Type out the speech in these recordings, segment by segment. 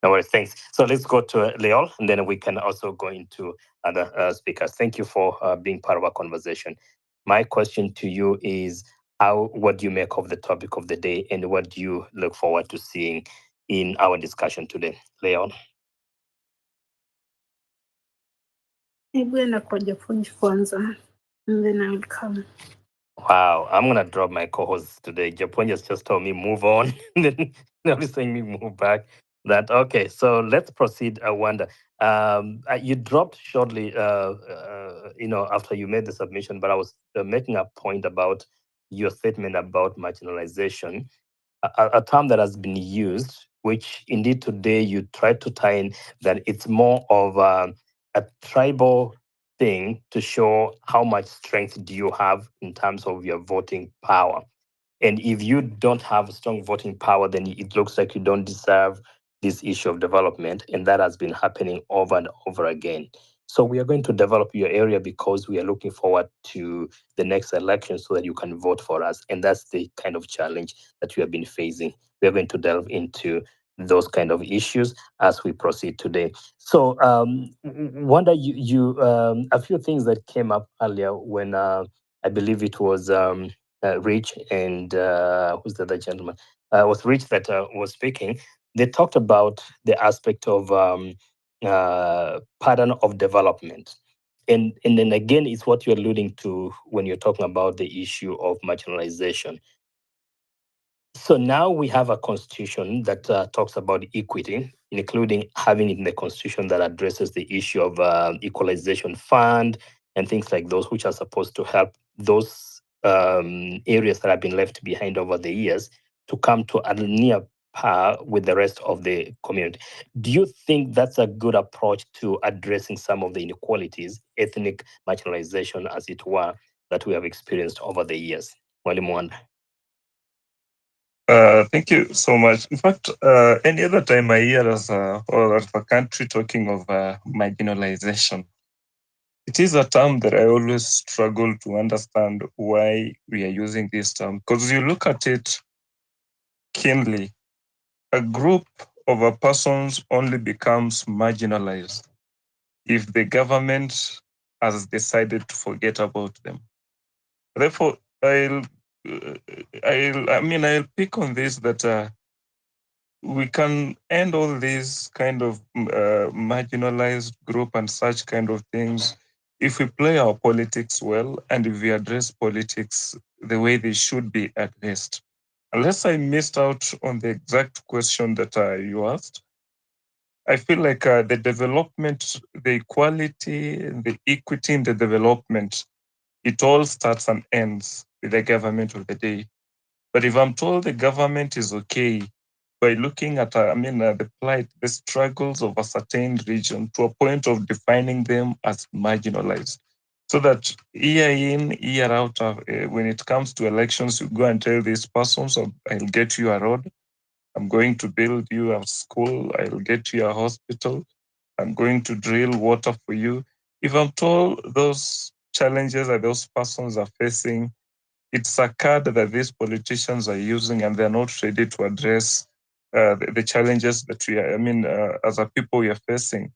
No worries, thanks. So let's go to Leol, and then we can also go into other speakers. Thank you for being part of our conversation. My question to you is, what do you make of the topic of the day, and what do you look forward to seeing in our discussion today? Leol? Hebu enda kwa Jafunji kwanza, and then I will come. Wow, I'm gonna drop my co-host today. Japan just told me move on, then now he's saying me move back. That okay? So let's proceed. I wonder. You dropped shortly, after you made the submission, but I was making a point about your statement about marginalization, a term that has been used, which indeed today you try to tie in that it's more of a tribal thing to show how much strength do you have in terms of your voting power. And if you don't have strong voting power, then it looks like you don't deserve this issue of development. And that has been happening over and over again. So we are going to develop your area because we are looking forward to the next election so that you can vote for us. And that's the kind of challenge that we have been facing. We are going to delve into those kind of issues as we proceed today. So, Wanda, a few things that came up earlier when I believe it was Rich and who's the other gentleman? Was Rich that was speaking. They talked about the aspect of pattern of development. And then again, it's what you're alluding to when you're talking about the issue of marginalization. So now we have a constitution that talks about equity, including having in the constitution that addresses the issue of equalization fund and things like those, which are supposed to help those areas that have been left behind over the years to come to a near par with the rest of the community. Do you think that's a good approach to addressing some of the inequalities, ethnic marginalization, as it were, that we have experienced over the years? Mwalimu Wanda. Thank you so much. In fact, any other time I hear or as a country talking of marginalization, it is a term that I always struggle to understand why we are using this term. Because you look at it keenly, a group of a persons only becomes marginalized if the government has decided to forget about them. Therefore, I'll pick on this that we can end all these kind of marginalized group and such kind of things if we play our politics well and if we address politics the way they should be addressed. Unless I missed out on the exact question that you asked, I feel like the development, the equality, the equity in the development, it all starts and ends with the government of the day. But if I'm told the government is okay by looking at, the plight, the struggles of a certain region to a point of defining them as marginalized, so that year in, year out, when it comes to elections, you go and tell these persons, I'll get you a road, I'm going to build you a school, I'll get you a hospital, I'm going to drill water for you. If I'm told those challenges that those persons are facing, it's a card that these politicians are using and they're not ready to address the challenges that as a people we are facing,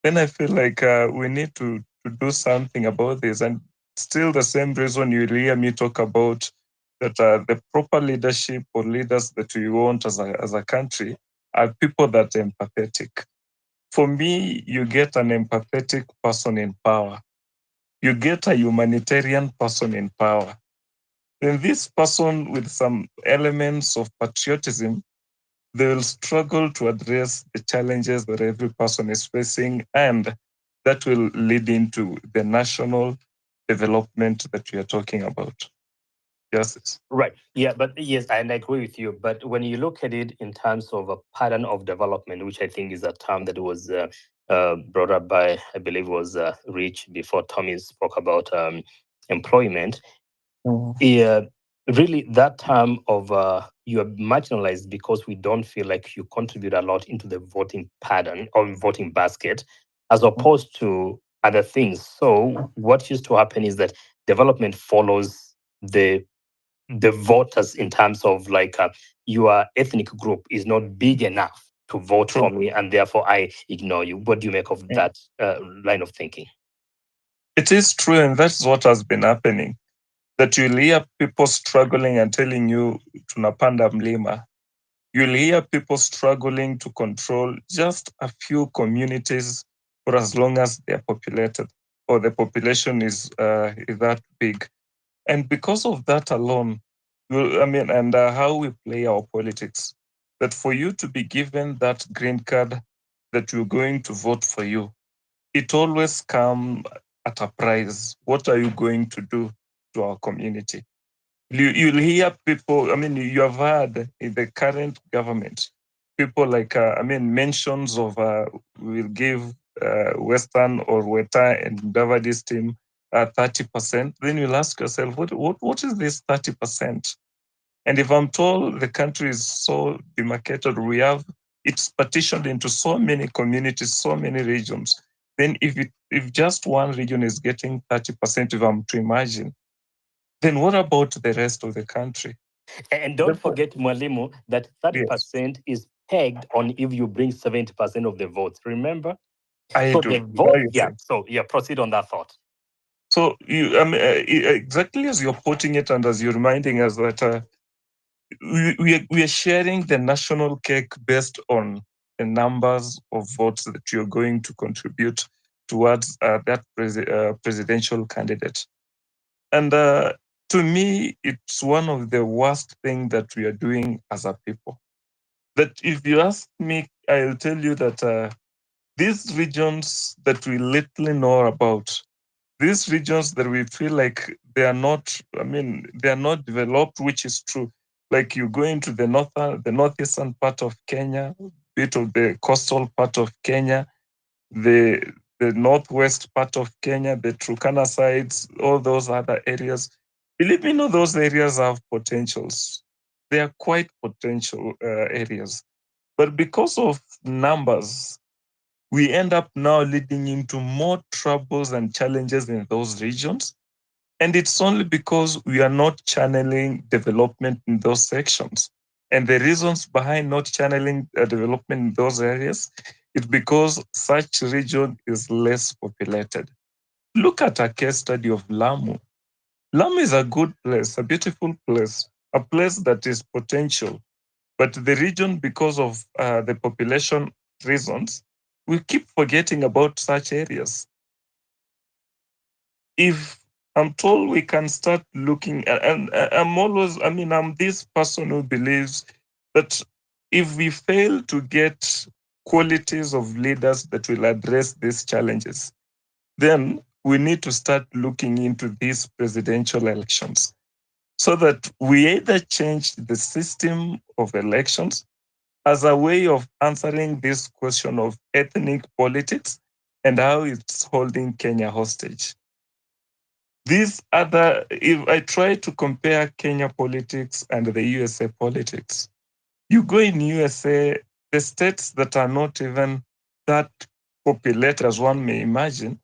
then I feel like we need to do something about this. And still the same reason you hear me talk about that the proper leadership or leaders that we want as a country are people that are empathetic. For me, you get an empathetic person in power. You get a humanitarian person in power. Then this person with some elements of patriotism, they will struggle to address the challenges that every person is facing, and that will lead into the national development that we are talking about. Justice. Right. Yeah, but yes, and I agree with you. But when you look at it in terms of a pattern of development, which I think is a term that was brought up by, I believe, was Rich before Tommy spoke about employment. Yeah, really, that term of you are marginalized because we don't feel like you contribute a lot into the voting pattern or voting basket, as opposed to other things. So what used to happen is that development follows the voters in terms of like your ethnic group is not big enough to vote True. for me, and therefore I ignore you. What do you make of Mm. that line of thinking? It is true, and that's what has been happening. That you'll hear people struggling and telling you tunapanda mlima. You'll hear people struggling to control just a few communities for as long as they're populated or the population is that big. And because of that alone, and how we play our politics, that for you to be given that green card that you're going to vote for you, it always comes at a price. What are you going to do to our community? You'll hear people, you have heard in the current government, people like, mentions of we'll give Western or Weta and Davadi's team 30%. Then you'll ask yourself, what is this 30%? And if I'm told the country is so demarcated, it's partitioned into so many communities, so many regions. Then if just one region is getting 30%, if I'm to imagine, then what about the rest of the country? And don't Therefore, forget, Mwalimu, that yes, 30% is pegged on if you bring 70% of the votes. Remember? I So do. the Now vote, you yeah. say. So yeah, proceed on that thought. So exactly as you're putting it, and as you're reminding us that we are sharing the national cake based on the numbers of votes that you're going to contribute towards that presidential candidate. And to me, it's one of the worst things that we are doing as a people. That if you ask me, I'll tell you that these regions that we little know about, these regions that we feel like they are not, they are not developed, which is true. Like you go into the northeastern part of Kenya, bit of the coastal part of Kenya, the the northwest part of Kenya, the Turkana sides, all those other areas. Believe me, no, those areas have potentials. They are quite potential areas. But because of numbers, we end up now leading into more troubles and challenges in those regions. And it's only because we are not channeling development in those sections. And the reasons behind not channeling development in those areas is because such region is less populated. Look at a case study of Lamu. Lamu is a good place, a beautiful place, a place that is potential. But the region, because of the population reasons, we keep forgetting about such areas. If I'm told we can start looking, and I'm always, I'm this person who believes that if we fail to get qualities of leaders that will address these challenges, then we need to start looking into these presidential elections so that we either change the system of elections as a way of answering this question of ethnic politics and how it's holding Kenya hostage. If I try to compare Kenya politics and the USA politics, you go in USA, the states that are not even that populated as one may imagine,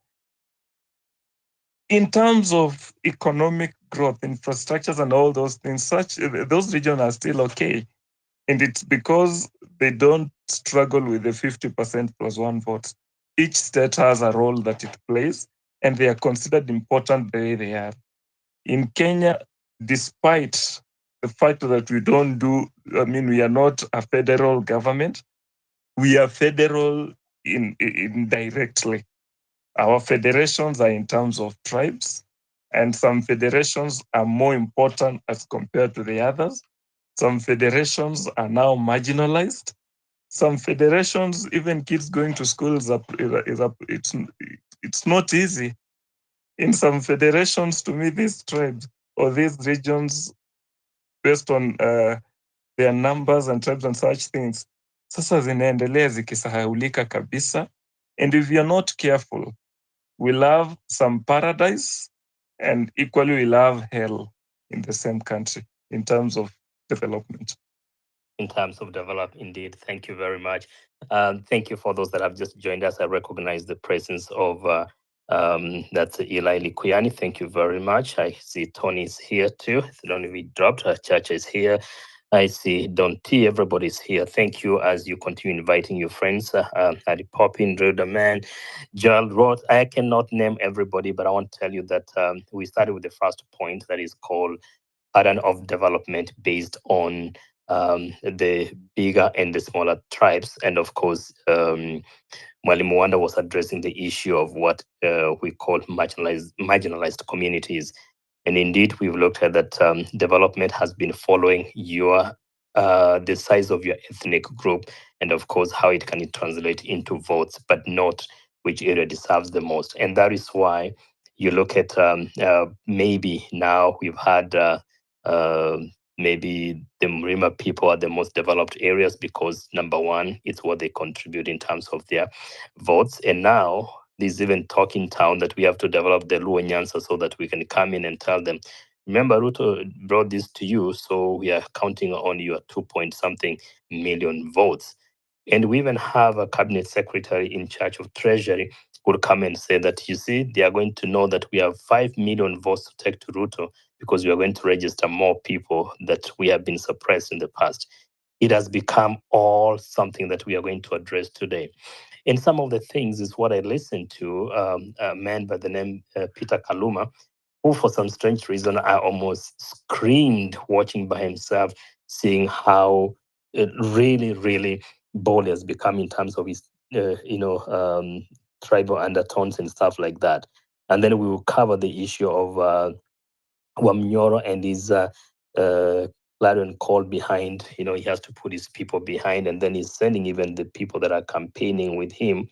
in terms of economic growth, infrastructures, and all those things, those regions are still okay. And it's because they don't struggle with the 50% plus one votes. Each state has a role that it plays, and they are considered important the way they are. In Kenya, despite the fact that we are not a federal government, we are federal indirectly. Our federations are in terms of tribes, and some federations are more important as compared to the others. Some federations are now marginalized. Some federations, even kids going to school it's not easy. In some federations, to me, these tribes or these regions, based on their numbers and tribes and such things, sasa zinaendelea zikisahaulika kabisa. And if you're not careful, we'll have some paradise and equally we'll have hell in the same country in terms of development. In terms of develop, indeed. Thank you very much. Thank you for those that have just joined us. I recognize the presence of that's Eli Likuyani. Thank you very much. I see Tony's here too. Tony, we dropped. Church is here. I see. Don't T, everybody's here. Thank you as you continue inviting your friends. Harry Poppin, Ruder Man, Gerald Roth. I cannot name everybody, but I want to tell you that we started with the first point that is called pattern of development based on the bigger and the smaller tribes. And of course, Mwalimu Wanda was addressing the issue of what we call marginalized communities. And indeed, we've looked at that development has been following your the size of your ethnic group, and of course, how it can translate into votes, but not which area deserves the most. And that is why you look at maybe now we've had uh, maybe the Mrima people are the most developed areas because number one, it's what they contribute in terms of their votes. And now there's even talk in town that we have to develop the Luo Nyanza so that we can come in and tell them, remember, Ruto brought this to you, so we are counting on your 2 point something million votes. And we even have a cabinet secretary in charge of treasury who will come and say that, you see, they are going to know that we have 5 million votes to take to Ruto because we are going to register more people that we have been suppressed in the past. It has become all something that we are going to address today. And some of the things is what I listened to a man by the name Peter Kaluma, who for some strange reason I almost screamed watching by himself, seeing how really, really bold he has become in terms of his, tribal undertones and stuff like that. And then we will cover the issue of Wamnyoro and his clarion call behind. He has to put his people behind, and then he's sending even the people that are campaigning with him.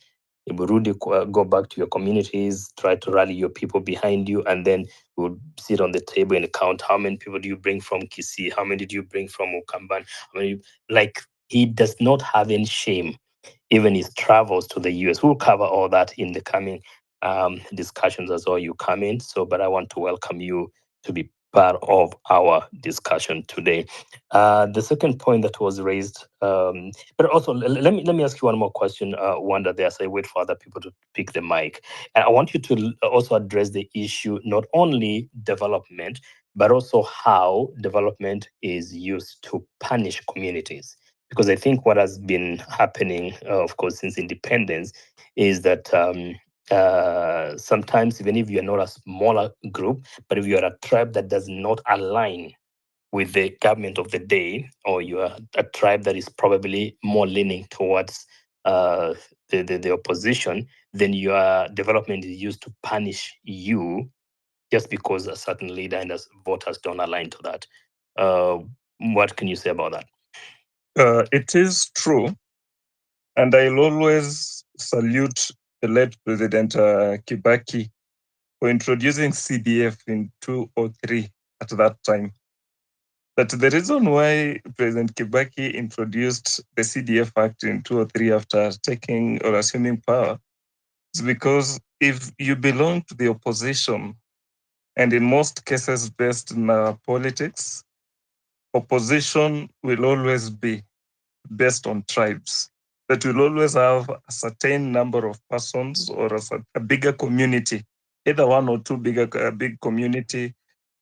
Iburudi, go back to your communities, try to rally your people behind you, and then we'll sit on the table and count how many people do you bring from Kisii, how many did you bring from Ukamban, how many, like he does not have any shame, even his travels to the US. We'll cover all that in the coming discussions as well. You come in. So, but I want to welcome you to be part of our discussion today. The second point that was raised, but also let me ask you one more question, Wanda, there as I wait for other people to pick the mic. And I want you to also address the issue, not only development, but also how development is used to punish communities. Because I think what has been happening, of course, since independence, is that sometimes even if you're not a smaller group, but if you're a tribe that does not align with the government of the day, or you are a tribe that is probably more leaning towards the opposition, then your development is used to punish you just because a certain leader and as voters don't align to that. What can you say about that? It is true, and I'll always salute the late President Kibaki for introducing CDF in 2003 at that time. But the reason why President Kibaki introduced the CDF Act in 2003 after taking or assuming power is because if you belong to the opposition, and in most cases based in politics, opposition will always be based on tribes. That will always have a certain number of persons or a bigger community, either one or two big community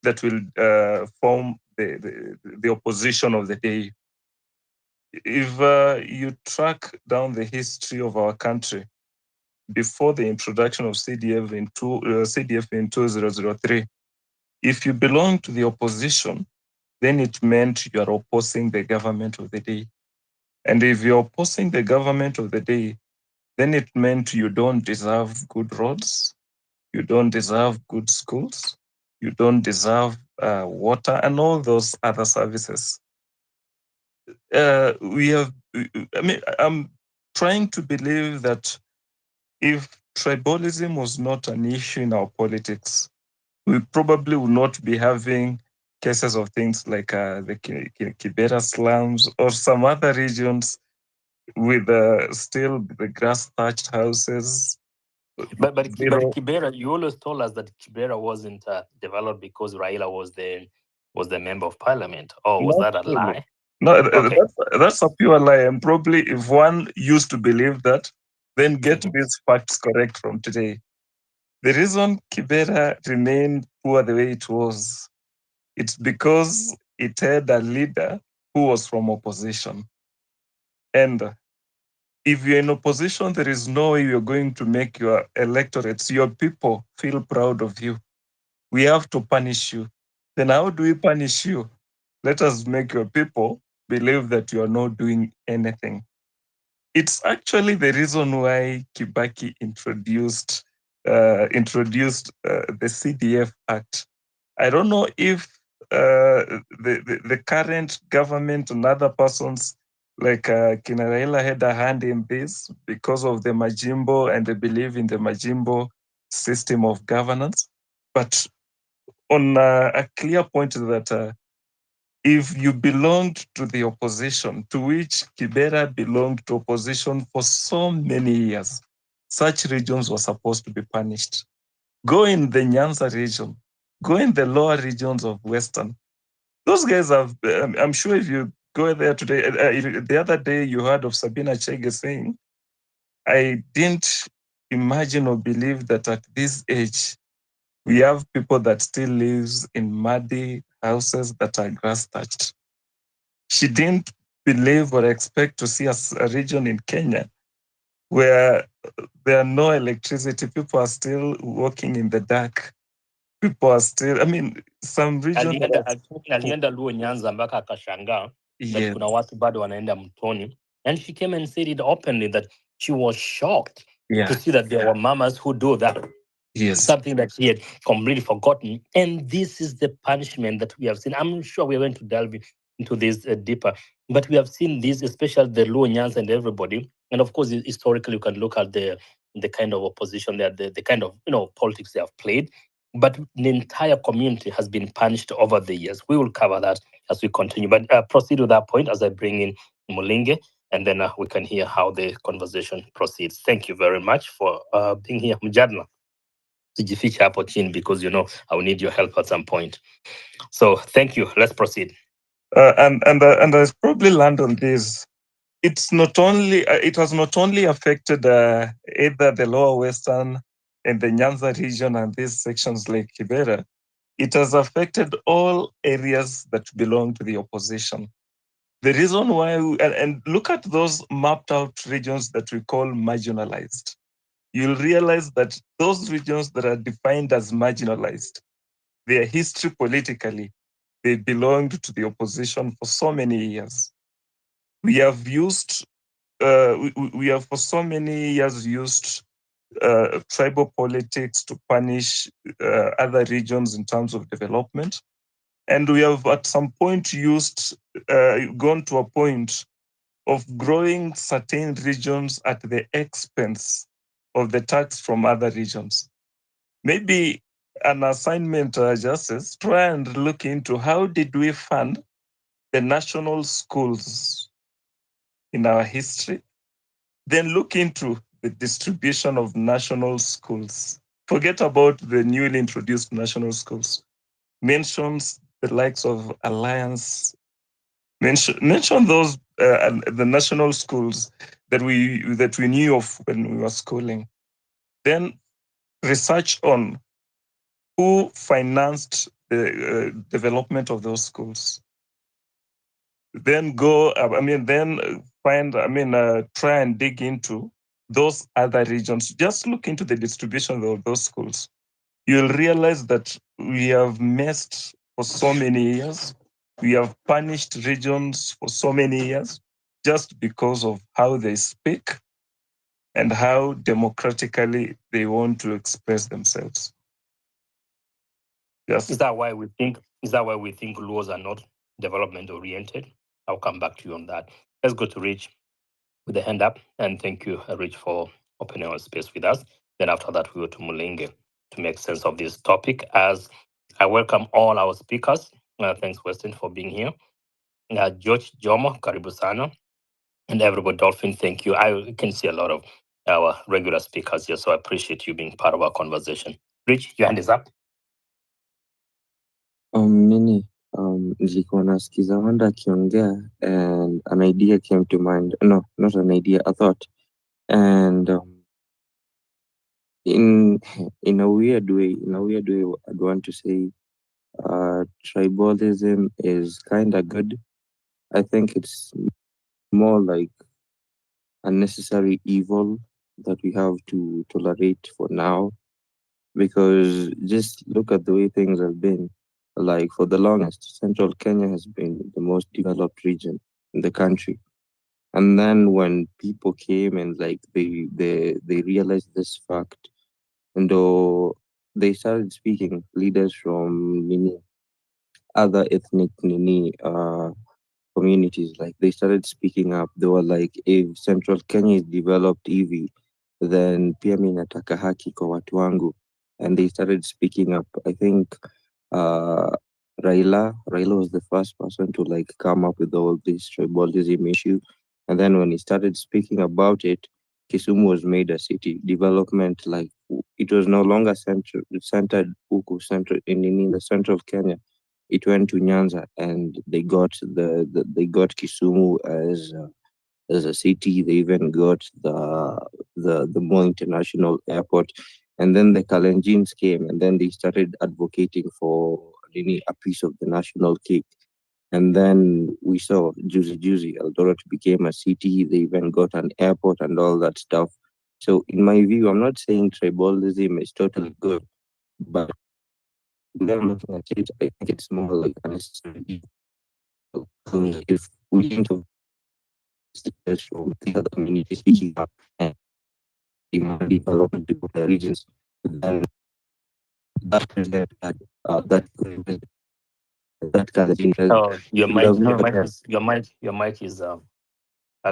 that will form the opposition of the day. If you track down the history of our country before the introduction of CDF in 2003, if you belong to the opposition, then it meant you are opposing the government of the day. And if you're opposing the government of the day, then it meant you don't deserve good roads, you don't deserve good schools, you don't deserve water and all those other services. I'm trying to believe that if tribalism was not an issue in our politics, we probably would not be having cases of things like the Kibera slums or some other regions with still the grass thatched houses. But Zero, Kibera, you always told us that Kibera wasn't developed because Raila was the member of parliament. Oh, was not that a really. lie? No, Okay. that's a pure lie. And probably if one used to believe that, then get Mhm. these facts correct from today. The reason Kibera remained poor the way it was, it's because it had a leader who was from opposition. And if you're in opposition, there is no way you're going to make your electorates, your people, feel proud of you. We have to punish you. Then how do we punish you? Let us make your people believe that you are not doing anything. It's actually the reason why Kibaki introduced the CDF Act. I don't know if the current government and other persons like Kinaraila had a hand in this because of the Majimbo and they believe in the Majimbo system of governance. But on a clear point that if you belonged to the opposition, to which Kibera belonged to opposition for so many years, such regions were supposed to be punished. Go in the Nyanza region, go in the lower regions of Western. Those guys have, I'm sure if you go there today, the other day you heard of Sabina Chege saying, I didn't imagine or believe that at this age, we have people that still lives in muddy houses that are grass thatched. She didn't believe or expect to see a region in Kenya where there are no electricity. People are still walking in the dark. People are still, I mean, some regions. Alienda Luo Nyanza mpaka akashangaa that kuna watu bado wanaenda mtoni, and she came and said it openly that she was shocked to see that there were mamas who do that. Yes. Something that she had completely forgotten. And this is the punishment that we have seen. I'm sure we're going to delve into this deeper, but we have seen this, especially the Luo Nyans and everybody. And of course, historically, you can look at the kind of opposition there, the kind of politics they have played. But the entire community has been punished over the years. We will cover that as we continue. But proceed with that point as I bring in Mulinge, and then we can hear how the conversation proceeds. Thank you very much for being here, Mjadla. Tujifiche hapo chini because I will need your help at some point. So thank you. Let's proceed. And I probably land on this. It's not only it has not only affected either the lower western and the Nyanza region and these sections like Kibera. It has affected all areas that belong to the opposition. The reason why, and look at those mapped out regions that we call marginalized. You'll realize that those regions that are defined as marginalized, their history politically, they belonged to the opposition for so many years. We have used, we have for so many years used tribal politics to punish other regions in terms of development. And we have at some point gone to a point of growing certain regions at the expense of the tax from other regions. Maybe an assignment, Justice, try and look into how did we fund the national schools in our history, then look into the distribution of national schools. Forget about the newly introduced national schools. Mentions the likes of Alliance. Mention those the national schools that we knew of when we were schooling. Then research on who financed the development of those schools. Then try and dig into those other regions. Just look into the distribution of those schools. You'll realize that we have messed for so many years. We have punished regions for so many years just because of how they speak and how democratically they want to express themselves. Yes. Is that why we think laws are not development oriented? I'll come back to you on that. Let's go to Rich with the hand up, and thank you, Rich, for opening our space with us. Then after that, we go to Mulinge to make sense of this topic. As I welcome all our speakers. Thanks, Weston, for being here. George Jomo, karibu sana. And everybody, Dolphin, thank you. I can see a lot of our regular speakers here, so I appreciate you being part of our conversation. Rich, your hand is up. Nilikuwa nasikiza Wanda akiongea and an idea came to mind. No, not an idea, a thought. And in a weird way, I'd want to say tribalism is kind of good I think it's more like a necessary evil that we have to tolerate for now, because just look at the way things have been. Like for the longest, central Kenya has been the most developed region in the country. And then when people came and like they realized this fact, and they started speaking, leaders from Nini, other ethnic Nini communities, like they started speaking up. They were like, if central Kenya is developed hivi, then pia mi nataka haki kwa watu wangu. And they started speaking up. I think uh Raila was the first person to like come up with all this tribalism issue. And then when he started speaking about it, Kisumu was made a city development. Like it was no longer centered huku central in the central Kenya. It went to Nyanza, and they got they got Kisumu as a city. They even got the Moi International Airport, and then the Kalenjins came, and then they started advocating for really a piece of the national cake. And then we saw Juicy Eldoret became a city. They even got an airport and all that stuff. So, in my view, I'm not saying tribalism is totally good, but when I'm looking at it, I think it's more like a necessary evil. Because if we think of leaders from the other communities speaking up and demand development to the regions, then that president, that president, that Kazin president Oh, your would have mic, your never mic done. is your mic is.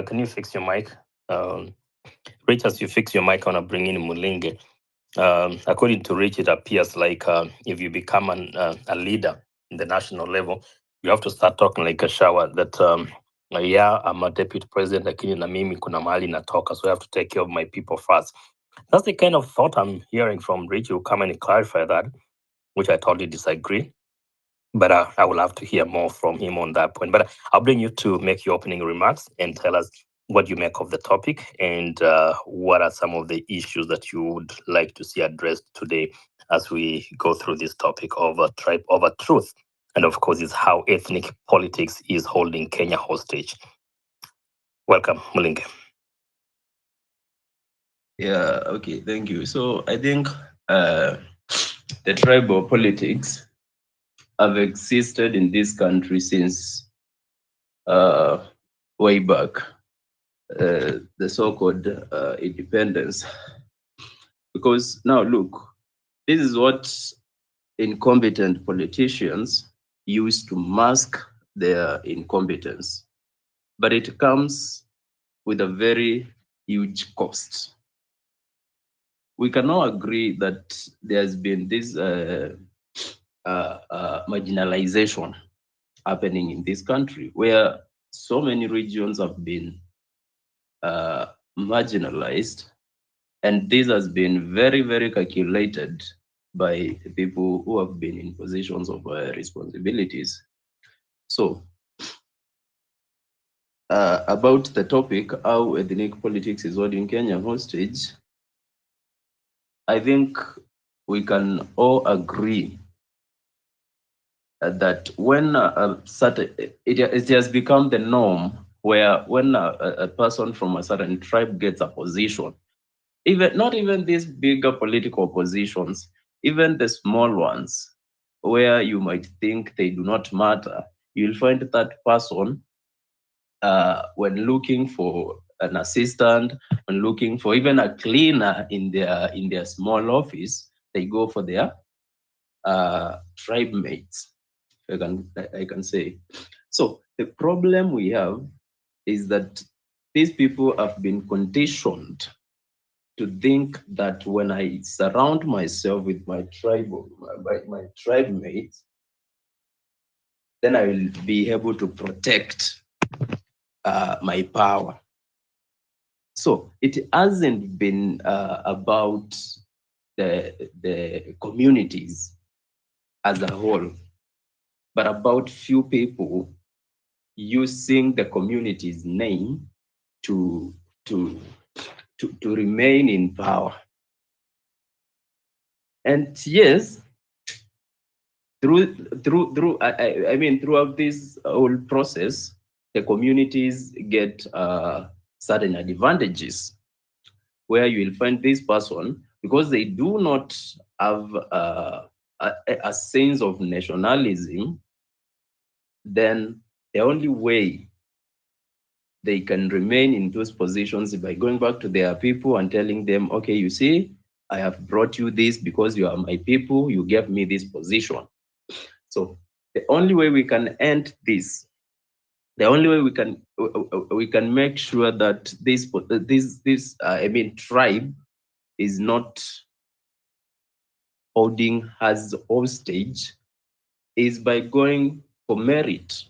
Can you fix your mic? Rich, as you fix your mic, I want to bring in Mulinge. According to Rich, it appears like if you become a leader in the national level, you have to start talking like a shower. That yeah, I'm a deputy president, lakini na mimi kuna mahali natoka, so I have to take care of my people first. That's the kind of thought I'm hearing from Rich. You come and clarify that, which I totally disagree. But I will have to hear more from him on that point. But I'll bring you to make your opening remarks and tell us what you make of the topic and what are some of the issues that you would like to see addressed today as we go through this topic of tribe over truth. And of course, is how ethnic politics is holding Kenya hostage. Welcome, Mulinge. Yeah, okay, thank you. So I think the tribal politics have existed in this country since way back, the so-called independence. Because now look, this is what incompetent politicians use to mask their incompetence. But it comes with a very huge cost. We can all agree that there's been this marginalization happening in this country, where so many regions have been marginalized, and this has been very, very calculated by people who have been in positions of responsibilities. So, about the topic, how ethnic politics is holding Kenya hostage, I think we can all agree that when it has become the norm where when a person from a certain tribe gets a position, even not even these bigger political positions, even the small ones where you might think they do not matter, you'll find that person when looking for an assistant, when looking for even a cleaner in their small office, they go for their tribe mates. I can say. So the problem we have is that these people have been conditioned to think that when I surround myself with my tribe mates, then I will be able to protect my power. So it hasn't been about the communities as a whole, but about few people using the community's name to remain in power. And yes, through I mean throughout this whole process, the communities get certain advantages, where you will find this person, because they do not have a sense of nationalism, then the only way they can remain in those positions is by going back to their people and telling them, okay, you see, I have brought you this because you are my people, you gave me this position. So the only way we can end this, the only way we can make sure that this tribe is not holding us hostage, is by going for merit.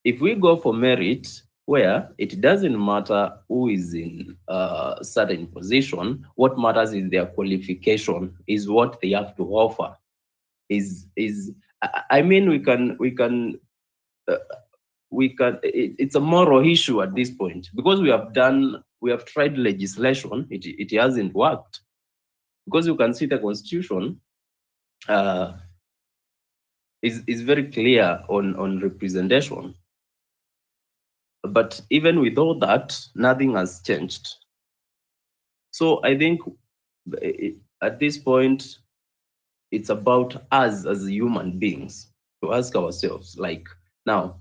If we go for merit, where it doesn't matter who is in a certain position, what matters is their qualification, is what they have to offer. I mean, it's a moral issue at this point, because we have tried legislation, it hasn't worked, because you can see the constitution is very clear on representation. But even with all that, nothing has changed. So I think at this point, it's about us as human beings to ask ourselves, like, now,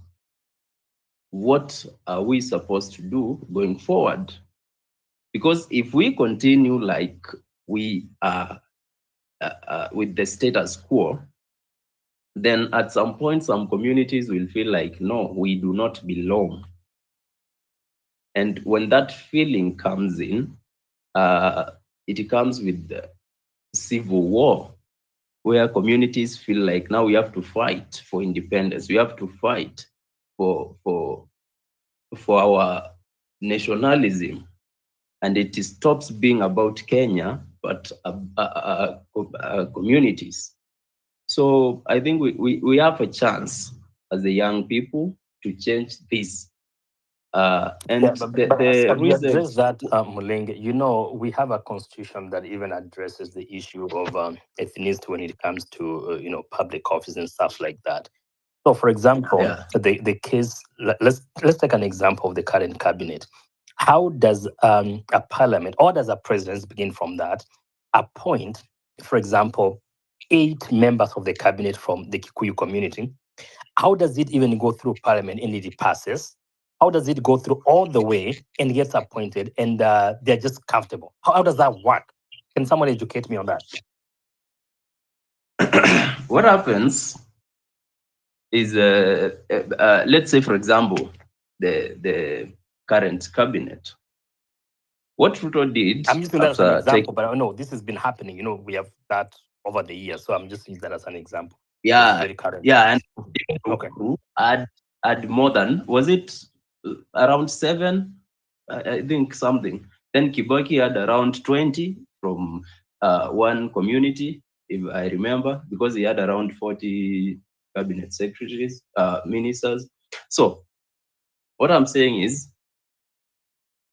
what are we supposed to do going forward? Because if we continue like we are with the status quo, then at some point, some communities will feel like, no, we do not belong. And when that feeling comes in, it comes with the civil war, where communities feel like now we have to fight for independence. We have to fight for our nationalism. And it stops being about Kenya, but communities. So I think we have a chance as the young people to change this. And Yeah, but the you reason, address that, Mulenge. You know, we have a constitution that even addresses the issue of ethnicity when it comes to public office and stuff like that. So, for example, yeah, the case. Let's take an example of the current cabinet. How does a parliament, or does a president, begin from that, appoint, for example, 8 members of the cabinet from the Kikuyu community? How does it even go through parliament and it passes? How does it go through all the way and gets appointed and they're just comfortable? How does that work? Can someone educate me on that? what happens is, let's say, for example, the current cabinet. What Ruto did I'm using that as an after example, taking, but I know this has been happening. We have that over the years. So I'm just using that as an example. This is yeah, very current. yeah, and Okay. Uhuru had more than, was it around 7? I think something. Then Kibaki had around 20 from one community, if I remember, because he had around 40 cabinet secretaries, ministers. So what I'm saying is,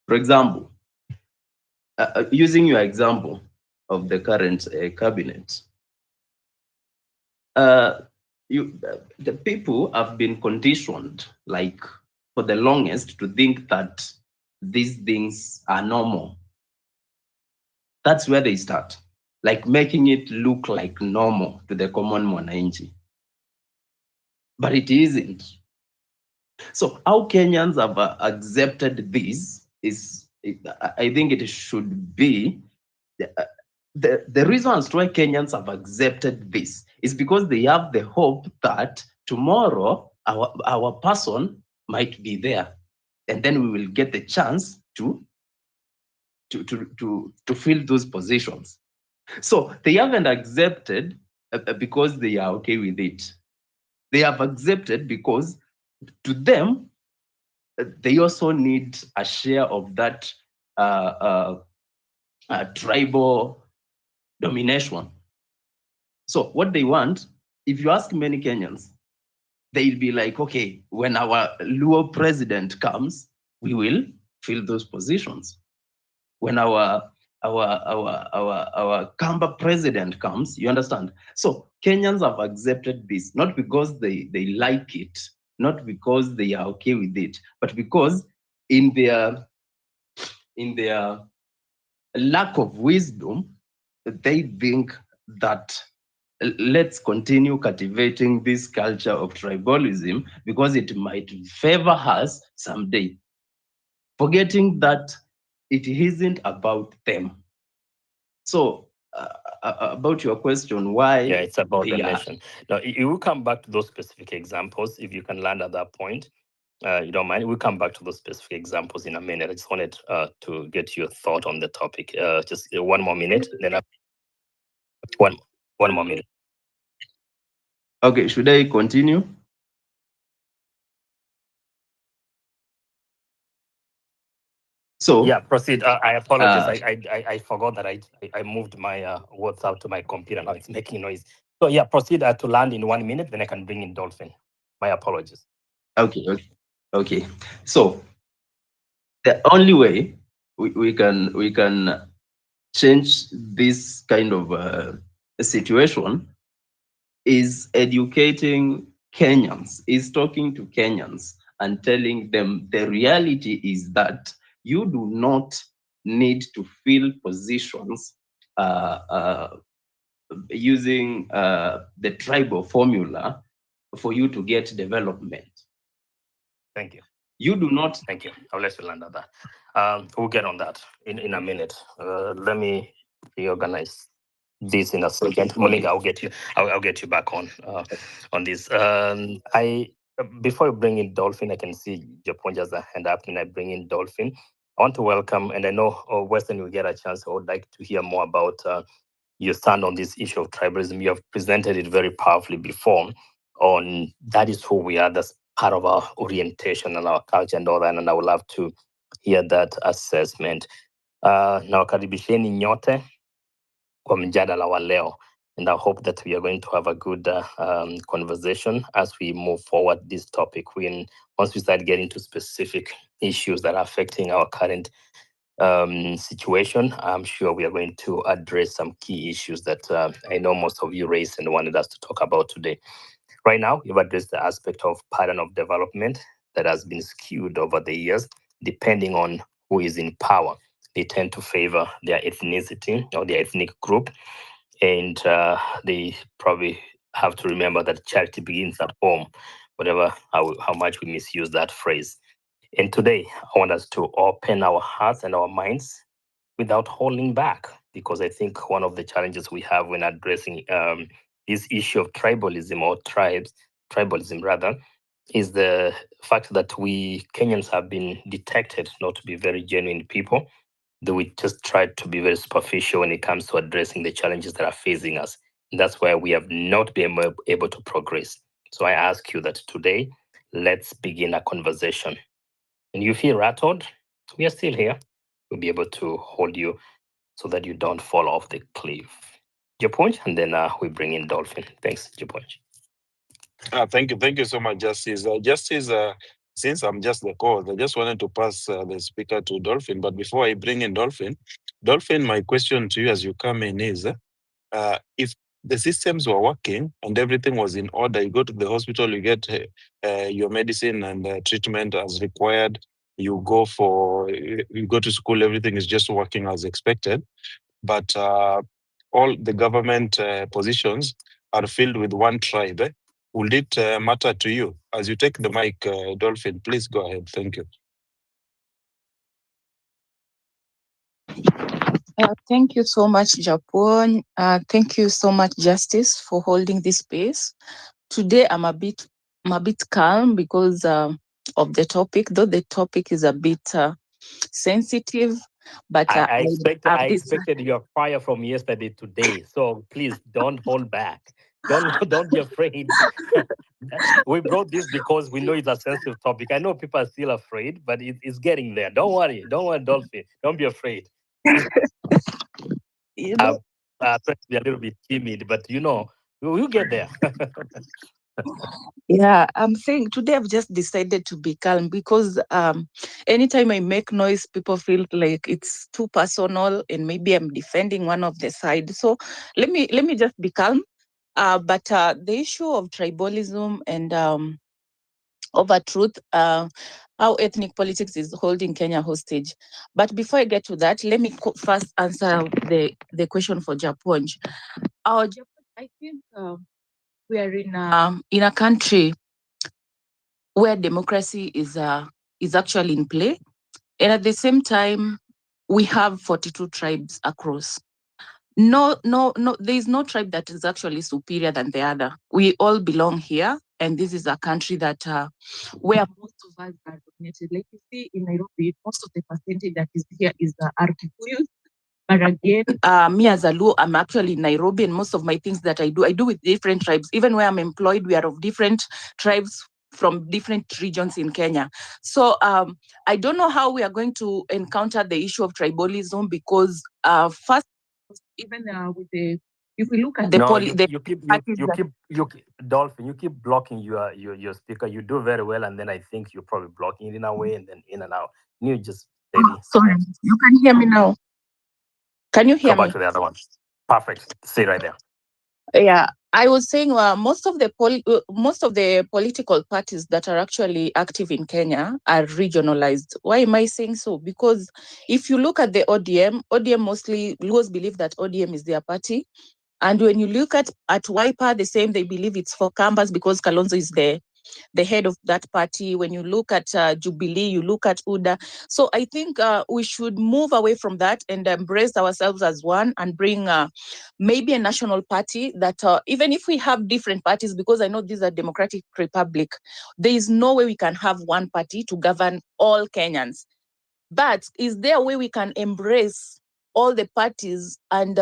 for example, using your example of the current cabinet, the people have been conditioned, like, for the longest, to think that these things are normal. That's where they start, like making it look like normal to the common mwananchi. But it isn't. So how Kenyans have accepted this is, I think it should be, the reasons why Kenyans have accepted this is because they have the hope that tomorrow our person might be there, and then we will get the chance to fill those positions. So they haven't accepted because they are okay with it. They have accepted because, to them, they also need a share of that tribal domination. So what they want, if you ask many Kenyans, they'll be like, okay, when our Luo president comes, we will fill those positions. When our Kamba president comes, you understand? So Kenyans have accepted this, not because they like it, not because they are okay with it, but because in their lack of wisdom, they think that let's continue cultivating this culture of tribalism because it might favor us someday, forgetting that it isn't about them. So, about your question, why Yeah, it's about the they are nation. Now, you will come back to those specific examples if you can land at that point. You don't mind? We'll come back to those specific examples in a minute. I just wanted to get your thought on the topic. Just one more minute, then one more minute. okay. Should I continue? So Yeah, proceed. I apologize. I forgot that I moved my WhatsApp to my computer. Now it's making noise. So yeah, proceed to land in 1 minute. Then I can bring in Dolphin. My apologies. okay. So the only way we can change this kind of situation is educating Kenyans, is talking to Kenyans and telling them the reality is that you do not need to fill positions using the tribal formula for you to get development. Thank you. You do not. Thank you. I'll let you land at that. We'll get on that in a minute. Let me reorganize this in a second. Monica, I'll get you back on this. I Before I bring in Dolphin, I can see Japonja's hand up, and I bring in Dolphin. I want to welcome, and I know Western will get a chance. I would like to hear more about your stand on this issue of tribalism. You have presented it very powerfully before. On that is who we are. That's part of our orientation and our culture and all that. And I would love to hear that assessment. Nawakaribisheni nyote kwa mjadala wa leo. And I hope that we are going to have a good conversation as we move forward this topic. Once we start getting to specific issues that are affecting our current situation, I'm sure we are going to address some key issues that I know most of you raised and wanted us to talk about today. Right now, you've addressed the aspect of pattern of development that has been skewed over the years, depending on who is in power. They tend to favor their ethnicity or their ethnic group, and they probably have to remember that charity begins at home, whatever how much we misuse that phrase. And today, I want us to open our hearts and our minds without holding back, because I think one of the challenges we have when addressing this issue of tribalism or tribalism rather, is the fact that we Kenyans have been detected not to be very genuine people, that we just try to be very superficial when it comes to addressing the challenges that are facing us. And that's why we have not been able to progress. So I ask you that today, let's begin a conversation. And you feel rattled, we are still here. We'll be able to hold you so that you don't fall off the cliff. Japunj, and then we bring in Dolphin. Thanks, Japunj. Thank you so much, Justice. Justice, since I'm just the co-host, I just wanted to pass the speaker to Dolphin. But before I bring in Dolphin, my question to you as you come in is, if the systems were working and everything was in order, you go to the hospital, you get your medicine and treatment as required, you go to school, everything is just working as expected, but all the government positions are filled with one tribe, will it matter to you? As you take the mic, Dolphin, please go ahead. Thank you. Thank you so much, Japon. Thank you so much, Justice, for holding this space. Today, I'm a bit calm because of the topic, though the topic is a bit sensitive. But I expected your fire from yesterday today. So please don't hold back. Don't be afraid. We brought this because we know it's a sensitive topic. I know people are still afraid, but it's getting there. Don't worry, Dolphin. Don't be afraid. you know, Trying to be a little bit timid, but we'll get there. yeah, I'm saying today I've just decided to be calm because anytime I make noise, people feel like it's too personal and maybe I'm defending one of the side. So let me just be calm. But the issue of tribalism and over truth, how ethnic politics is holding Kenya hostage. But before I get to that, let me first answer the question for Japonj. I think we are in a country where democracy is actually in play, and at the same time, we have 42 tribes across. No, there is no tribe that is actually superior than the other. We all belong here, and this is a country that where most of us are dominated. Like you see in Nairobi, most of the percentage that is here is are Kikuyu. But again, me as a Luo, I'm actually in Nairobi, and most of my things that I do with different tribes. Even where I'm employed, we are of different tribes from different regions in Kenya. So I don't know how we are going to encounter the issue of tribalism, because first, even with the, if we look at the No, the parties that, Dolphin, you keep blocking your speaker. You do very well, and then I think you're probably blocking it in a way, and then in and out. You just steady. sorry, you can hear me now. Can you hear Go back me? to the other one. Perfect. Stay right there. Yeah, I was saying most of the political parties that are actually active in Kenya are regionalized. Why am I saying so? Because if you look at the ODM mostly Luos believe that ODM is their party, and when you look at Wiper, the same, they believe it's for Kambas because Kalonzo is the head of that party. When you look at Jubilee, you look at UDA. So I think we should move away from that and embrace ourselves as one and bring maybe a national party that even if we have different parties, because I know these are democratic republic, there is no way we can have one party to govern all Kenyans. But is there a way we can embrace all the parties? And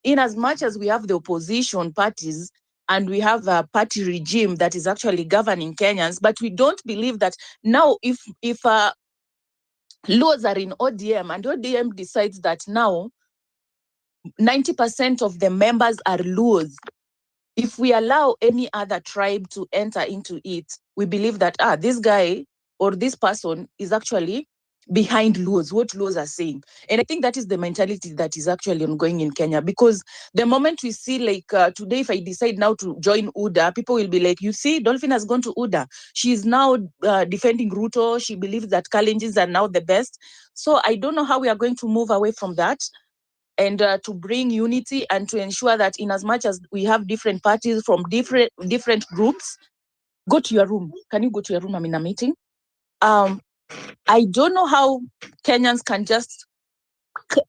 in as much as we have the opposition parties, and we have a party regime that is actually governing Kenyans, but we don't believe that now if laws are in ODM and ODM decides that now 90% of the members are Luos, if we allow any other tribe to enter into it, we believe that this guy or this person is actually behind laws, what laws are saying. And I think that is the mentality that is actually ongoing in Kenya, because the moment we see, like today, if I decide now to join UDA, people will be like, you see, Dolphin has gone to UDA. She is now defending Ruto. She believes that Kalenjins are now the best. So I don't know how we are going to move away from that and to bring unity and to ensure that in as much as we have different parties from different groups. Go to your room. Can you go to your room? I'm in a meeting. I don't know how Kenyans can just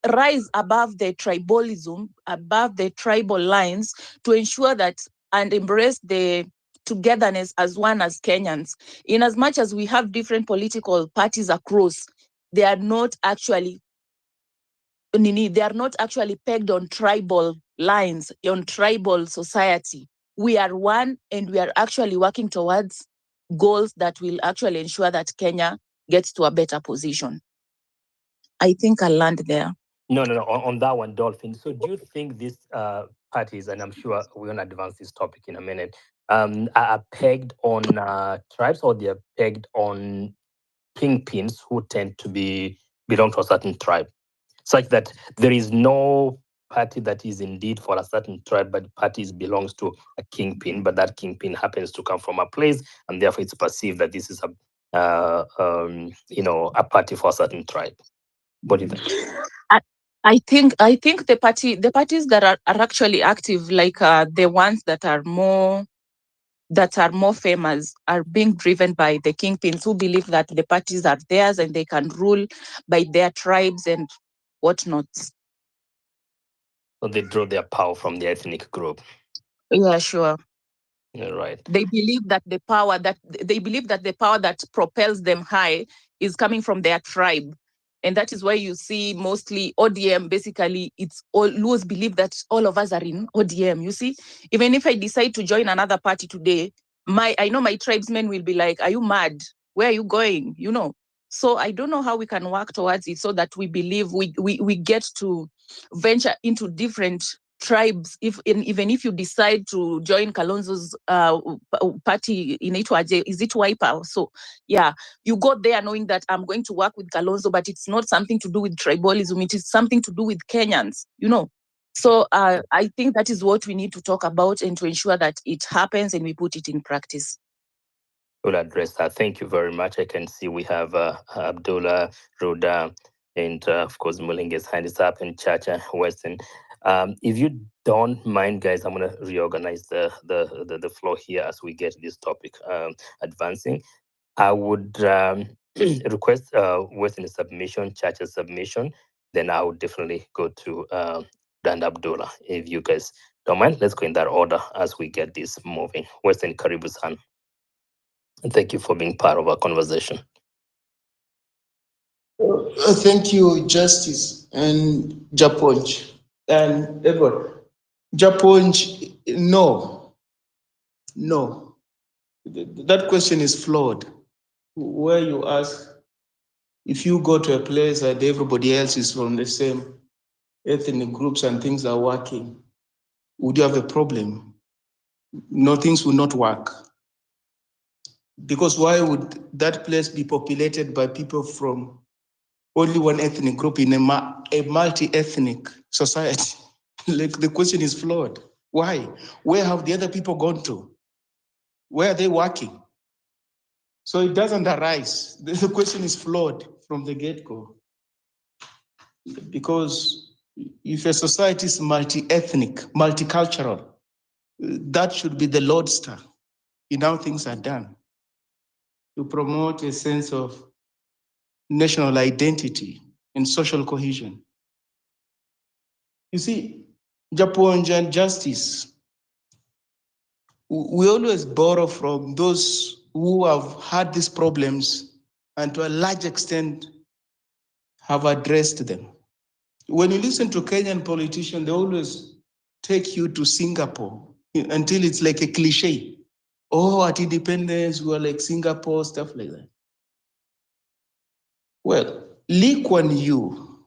rise above the tribalism, above the tribal lines, to ensure that and embrace the togetherness as one as Kenyans. In as much as we have different political parties across, they are not actually pegged on tribal lines, on tribal society. We are one, and we are actually working towards goals that will actually ensure that Kenya gets to a better position. I think I'll land there. No. On that one, Dolphin. So do you think these parties, and I'm sure we're going to advance this topic in a minute, are pegged on tribes, or they're pegged on kingpins who tend to belong to a certain tribe, such that there is no party that is indeed for a certain tribe, but parties belongs to a kingpin, but that kingpin happens to come from a place, and therefore it's perceived that this is a party for a certain tribe. What do you think? I think the parties that are actually active, like the ones that are more famous, are being driven by the kingpins who believe that the parties are theirs and they can rule by their tribes and whatnot. So they draw their power from the ethnic group. Yeah, sure. Right. They believe that the power that propels them high is coming from their tribe. And that is why you see mostly ODM, basically, it's all Luos believe that all of us are in ODM. You see, even if I decide to join another party today, I know my tribesmen will be like, are you mad? Where are you going? So I don't know how we can work towards it so that we believe we get to venture into different tribes. Even if you decide to join Kalonzo's party in Itwaje, is it Wiper? So yeah, you go there knowing that I'm going to work with Kalonzo, but it's not something to do with tribalism. It is something to do with Kenyans. So I think that is what we need to talk about and to ensure that it happens and we put it in practice. will address that. Thank you very much. I can see we have Abdullah, Ruda, and of course Mulinge's hand is up, and Chacha Weston. If you don't mind, guys, I'm gonna reorganize the floor here as we get this topic advancing. I would request Weston submission, Chacha's submission. Then I would definitely go to Dan Abdullah. If you guys don't mind, let's go in that order as we get this moving. Weston Karibu-san. And thank you for being part of our conversation. Thank you, Justice and Japonj and everyone. Japonj, no. That question is flawed. Where you ask, if you go to a place that everybody else is from the same ethnic groups and things are working, would you have a problem? No, things will not work. Because why would that place be populated by people from only one ethnic group in a multi-ethnic society? Like, the question is flawed. Why? Where have the other people gone to? Where are they working? So it doesn't arise. The question is flawed from the get-go. Because if a society is multi-ethnic, multicultural, that should be the lodestar in how things are done, to promote a sense of national identity and social cohesion. You see, Japan justice, we always borrow from those who have had these problems and to a large extent have addressed them. When you listen to Kenyan politicians, they always take you to Singapore until it's like a cliche. Oh, at independence, we were like Singapore, stuff like that. Well, Lee Kuan Yew,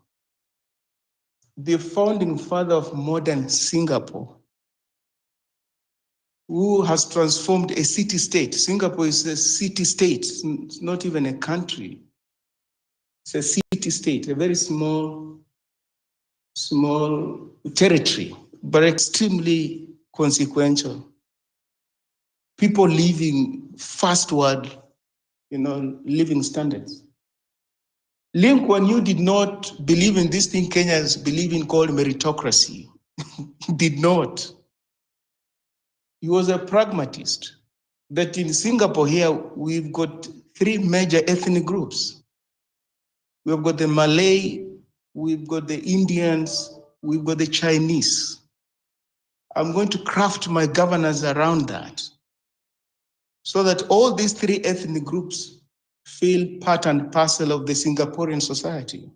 the founding father of modern Singapore, who has transformed a city-state. Singapore is a city-state, it's not even a country. It's a city-state, a very small territory, but extremely consequential. People living first world, living standards. Lee Kuan Yew did not believe in this thing Kenyans believe in called meritocracy. He did not. He was a pragmatist. That in Singapore here, we've got three major ethnic groups. We've got the Malay, we've got the Indians, we've got the Chinese. I'm going to craft my governance around that so that all these three ethnic groups feel part and parcel of the Singaporean society.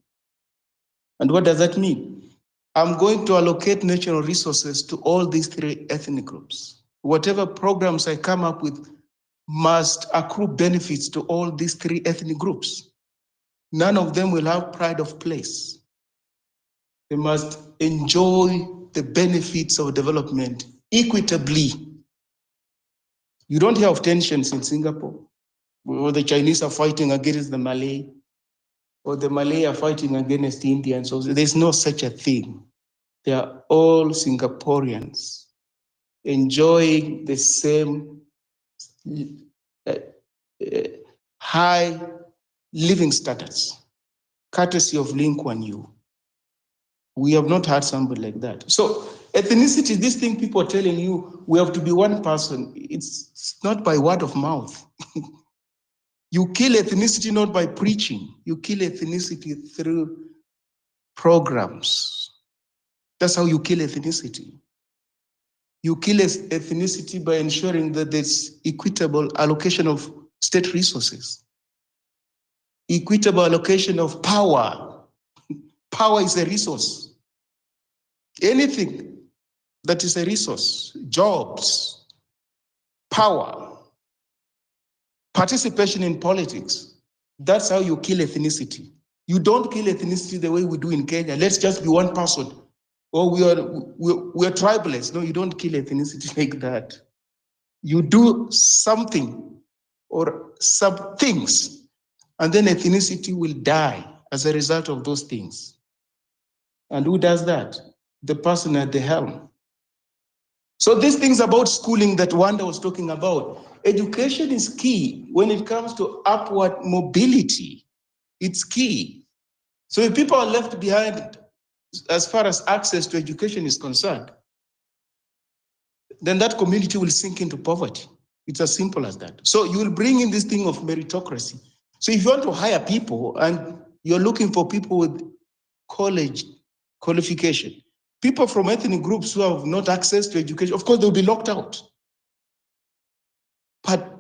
And what does that mean? I'm going to allocate natural resources to all these three ethnic groups. Whatever programs I come up with must accrue benefits to all these three ethnic groups. None of them will have pride of place. They must enjoy the benefits of development equitably. You don't hear of tensions in Singapore, where the Chinese are fighting against the Malay, or the Malay are fighting against the Indians. So there's no such a thing. They are all Singaporeans enjoying the same high living status, courtesy of Lee Kuan Yew. We have not had somebody like that. So ethnicity, this thing people are telling you, we have to be one person. It's not by word of mouth. You kill ethnicity not by preaching. You kill ethnicity through programs. That's how you kill ethnicity. You kill ethnicity by ensuring that there's equitable allocation of state resources, equitable allocation of power. Power is a resource. Anything that is a resource, jobs, power, participation in politics, that's how you kill ethnicity. You don't kill ethnicity the way we do in Kenya. Let's just be one person. Or we are tribalists. No, you don't kill ethnicity like that. You do something or some things, and then ethnicity will die as a result of those things. And who does that? The person at the helm. So these things about schooling that Wanda was talking about, education is key when it comes to upward mobility. It's key. So if people are left behind as far as access to education is concerned, then that community will sink into poverty. It's as simple as that. So you will bring in this thing of meritocracy. So if you want to hire people and you're looking for people with college qualification, people from ethnic groups who have not access to education, of course, they'll be locked out. But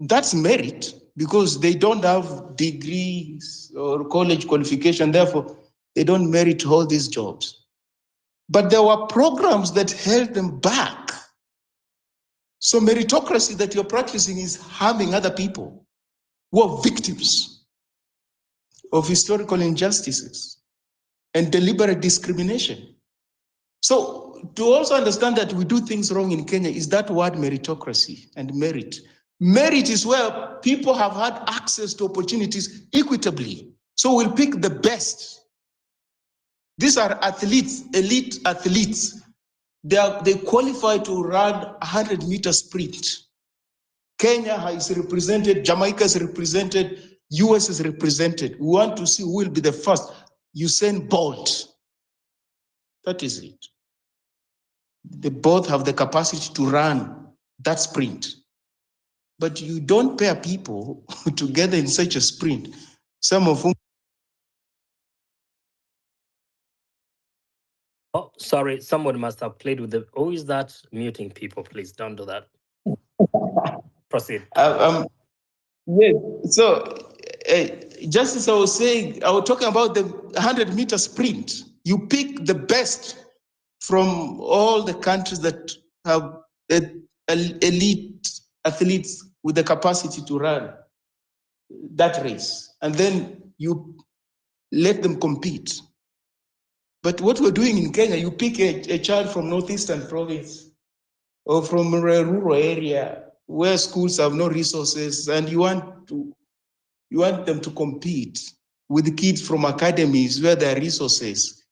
that's merit because they don't have degrees or college qualification, therefore they don't merit all these jobs. But there were programs that held them back. So meritocracy that you're practicing is harming other people who are victims of historical injustices and deliberate discrimination. So to also understand that we do things wrong in Kenya is that word meritocracy and merit. Merit is where people have had access to opportunities equitably. So we'll pick the best. These are athletes, elite athletes. They qualify to run 100-meter sprint. Kenya is represented, Jamaica is represented, US is represented. We want to see who will be the first. Usain Bolt. That is it. They both have the capacity to run that sprint. But you don't pair people together in such a sprint, some of whom. Oh, sorry, someone must have played with the. Who is that muting people? Please don't do that. Proceed. Yes. So, just as I was saying, I was talking about the 100-meter sprint. You pick the best from all the countries that have elite athletes with the capacity to run that race, and then you let them compete. But what we're doing in Kenya, you pick a child from Northeastern province or from a rural area where schools have no resources, and you want them to compete with the kids from academies where there are resources,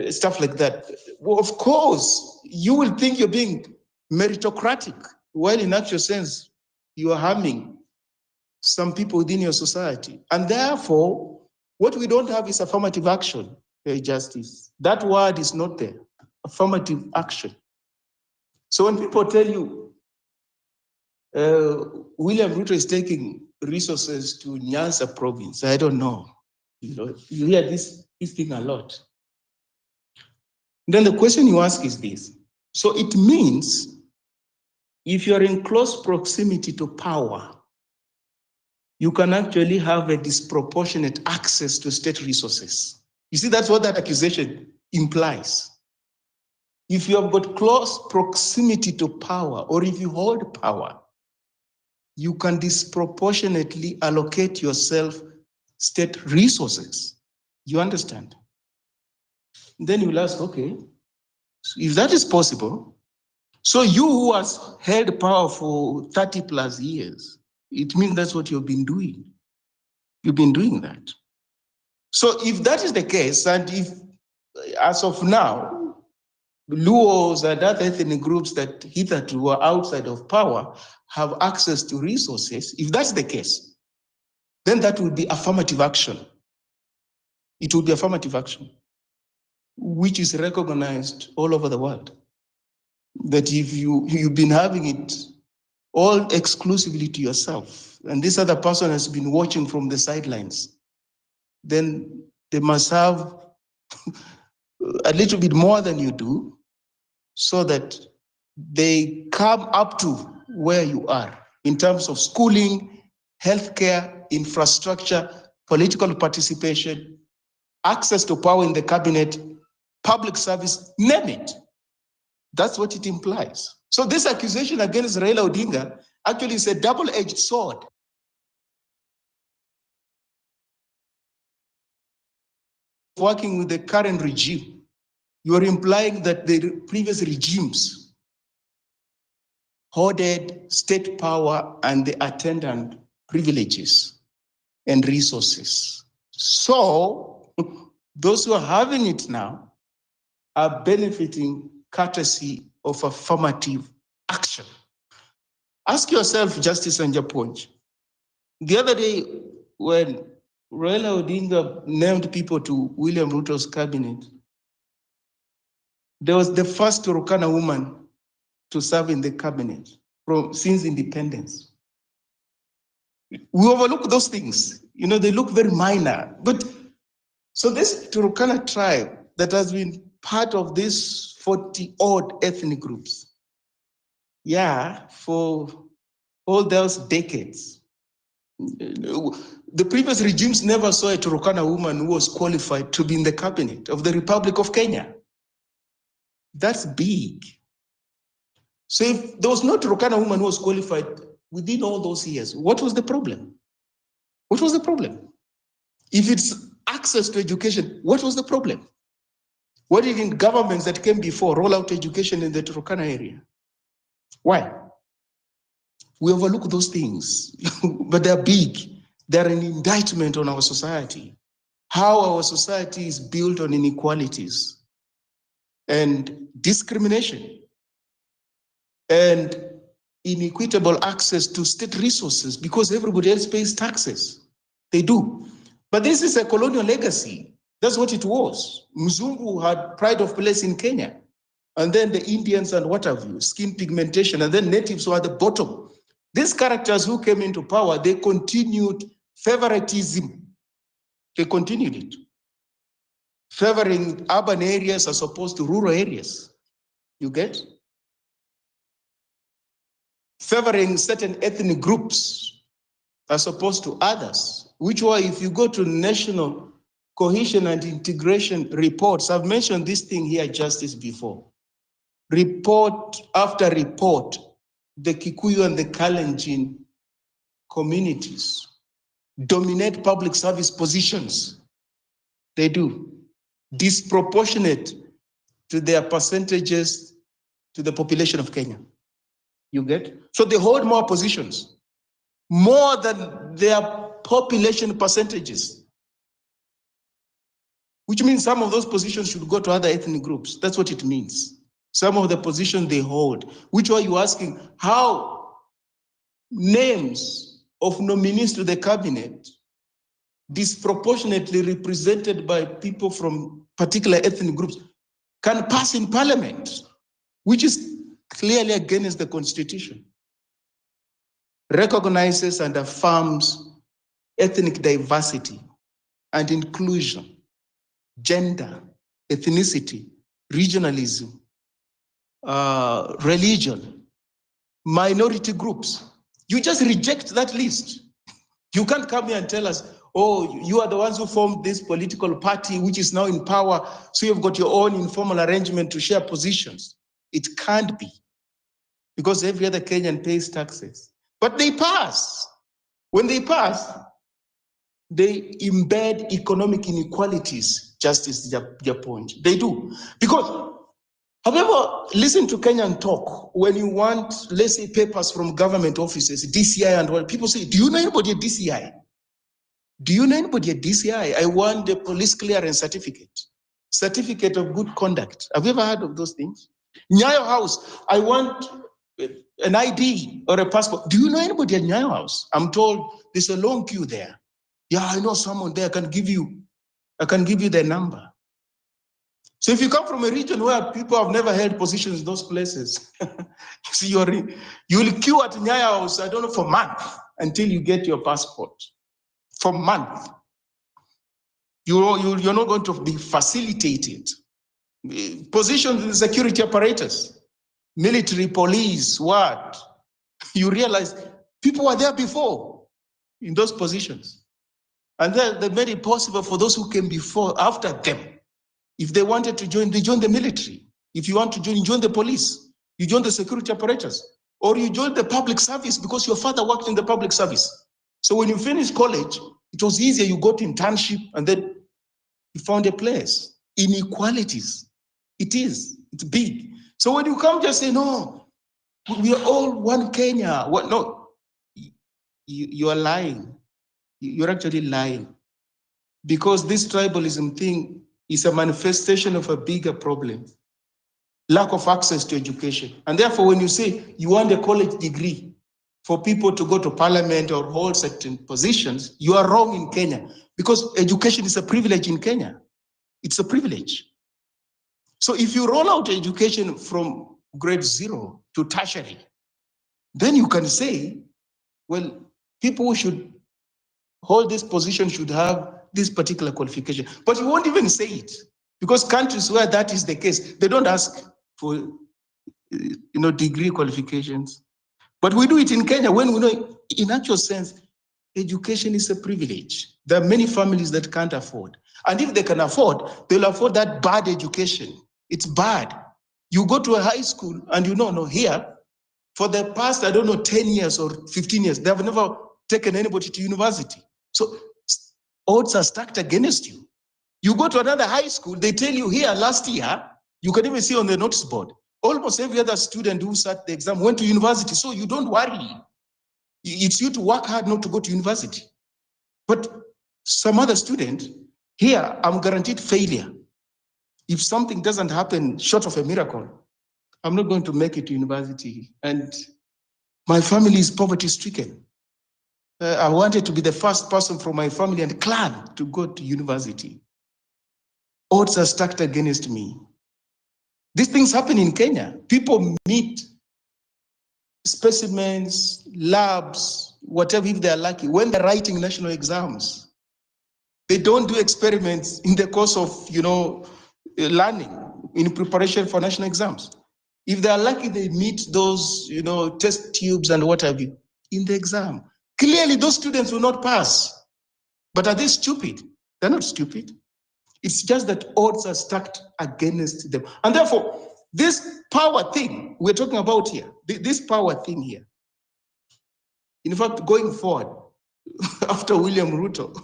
stuff like that. Well, of course, you will think you're being meritocratic, while in actual sense, you are harming some people within your society. And therefore, what we don't have is affirmative action, justice. That word is not there, affirmative action. So when people tell you, William Ruto is taking resources to Nyanza province, I don't know. You hear this thing a lot. Then the question you ask is this. So it means if you're in close proximity to power, you can actually have a disproportionate access to state resources. You see, that's what that accusation implies. If you have got close proximity to power, or if you hold power, you can disproportionately allocate yourself state resources. You understand? Then you'll ask, okay, if that is possible, so you who has held power for 30 plus years, it means that's what you've been doing. You've been doing that. So if that is the case, and if, as of now, Luos and other ethnic groups that hitherto were outside of power have access to resources, if that's the case, then that would be affirmative action. It would be affirmative action, which is recognized all over the world. That if you've been having it all exclusively to yourself, and this other person has been watching from the sidelines, then they must have a little bit more than you do so that they come up to where you are in terms of schooling, healthcare, infrastructure, political participation, access to power in the cabinet, public service, name it. That's what it implies. So this accusation against Raila Odinga actually is a double-edged sword. Working with the current regime, you are implying that the previous regimes hoarded state power and the attendant privileges and resources. So those who are having it now are benefiting courtesy of affirmative action. Ask yourself, Justice and Japonj, the other day when Raila Odinga named people to William Ruto's cabinet, there was the first Turkana woman to serve in the cabinet since independence. We overlook those things. You know, they look very minor. But so this Turkana tribe that has been part of these 40-odd ethnic groups, for all those decades, the previous regimes never saw a Turkana woman who was qualified to be in the cabinet of the Republic of Kenya. That's big. So if there was no Turkana woman who was qualified within all those years, what was the problem? What was the problem? If it's access to education, what was the problem? Why didn't governments that came before roll out education in the Turkana area? Why? We overlook those things, but they're big. They're an indictment on our society. How our society is built on inequalities and discrimination and inequitable access to state resources because everybody else pays taxes. They do. But this is a colonial legacy. That's what it was. Mzungu had pride of place in Kenya. And then the Indians and what have you, skin pigmentation, and then natives were at the bottom. These characters who came into power, they continued favoritism. They continued it. Favoring urban areas as opposed to rural areas. You get? Favoring certain ethnic groups as opposed to others, which were, if you go to national cohesion and integration reports, I've mentioned this thing here, Justice, before. Report after report, the Kikuyu and the Kalenjin communities dominate public service positions. They do. Disproportionate to their percentages to the population of Kenya. You get? So they hold more positions, more than their population percentages, which means some of those positions should go to other ethnic groups. That's what it means. Some of the positions they hold, which are you asking how names of nominees to the cabinet disproportionately represented by people from particular ethnic groups can pass in parliament, which is clearly against the constitution, recognizes and affirms ethnic diversity and inclusion, gender, ethnicity, regionalism, religion, minority groups. You just reject that list. You can't come here and tell us, oh, you are the ones who formed this political party which is now in power, so you've got your own informal arrangement to share positions. It can't be, because every other Kenyan pays taxes. But they pass. When they pass, they embed economic inequalities, Justice, their point. They do. Because have you ever listened to Kenyan talk when you want, let's say, papers from government offices, DCI and what? People say, do you know anybody at DCI? Do you know anybody at DCI? I want the police clearance certificate, certificate of good conduct. Have you ever heard of those things? Nyayo House, I want an ID or a passport. Do you know anybody at Nyayo House? I'm told there's a long queue there. Yeah, I know someone there. I can give you their number. So if you come from a region where people have never held positions in those places, see, you'll queue at Nyayo House, I don't know, for months until you get your passport. For months. You're not going to be facilitated. Positions in the security apparatus, military, police, what? You realize people were there before in those positions. And then they made it possible for those who came before, after them. If they wanted to join, they joined the military. If you want to join, you join the police. You join the security apparatus. Or you join the public service because your father worked in the public service. So when you finished college, it was easier. You got internship and then you found a place. Inequalities. It's big. So when you come just say, no, we are all one Kenya. What? No, you are lying. You're actually lying. Because this tribalism thing is a manifestation of a bigger problem. lack of access to education. And therefore, when you say you want a college degree for people to go to parliament or hold certain positions, you are wrong in Kenya, because education is a privilege in Kenya. It's a privilege. So if you roll out education from grade 0 to tertiary, then you can say, well, people who should hold this position should have this particular qualification. But you won't even say it, because countries where that is the case, they don't ask for degree qualifications. But we do it in Kenya when we know, in actual sense, education is a privilege. There are many families that can't afford. And if they can afford, they'll afford that bad education. It's bad. You go to a high school and here, for the past, 10 years or 15 years, they have never taken anybody to university. So odds are stacked against you. You go to another high school, they tell you here last year, you can even see on the notice board, almost every other student who sat the exam went to university. So you don't worry. It's you to work hard not to go to university. But some other student, here, I'm guaranteed failure. If something doesn't happen short of a miracle, I'm not going to make it to university. And my family is poverty stricken. I wanted to be the first person from my family and clan to go to university. Odds are stacked against me. These things happen in Kenya. People meet specimens, labs, whatever, if they're lucky, when they're writing national exams. They don't do experiments in the course of, learning, in preparation for national exams. If they're lucky, they meet those, test tubes and what have you in the exam. Clearly, those students will not pass. But are they stupid? They're not stupid. It's just that odds are stacked against them. And therefore, this power thing we're talking about here, this power thing here, in fact, going forward, after William Ruto,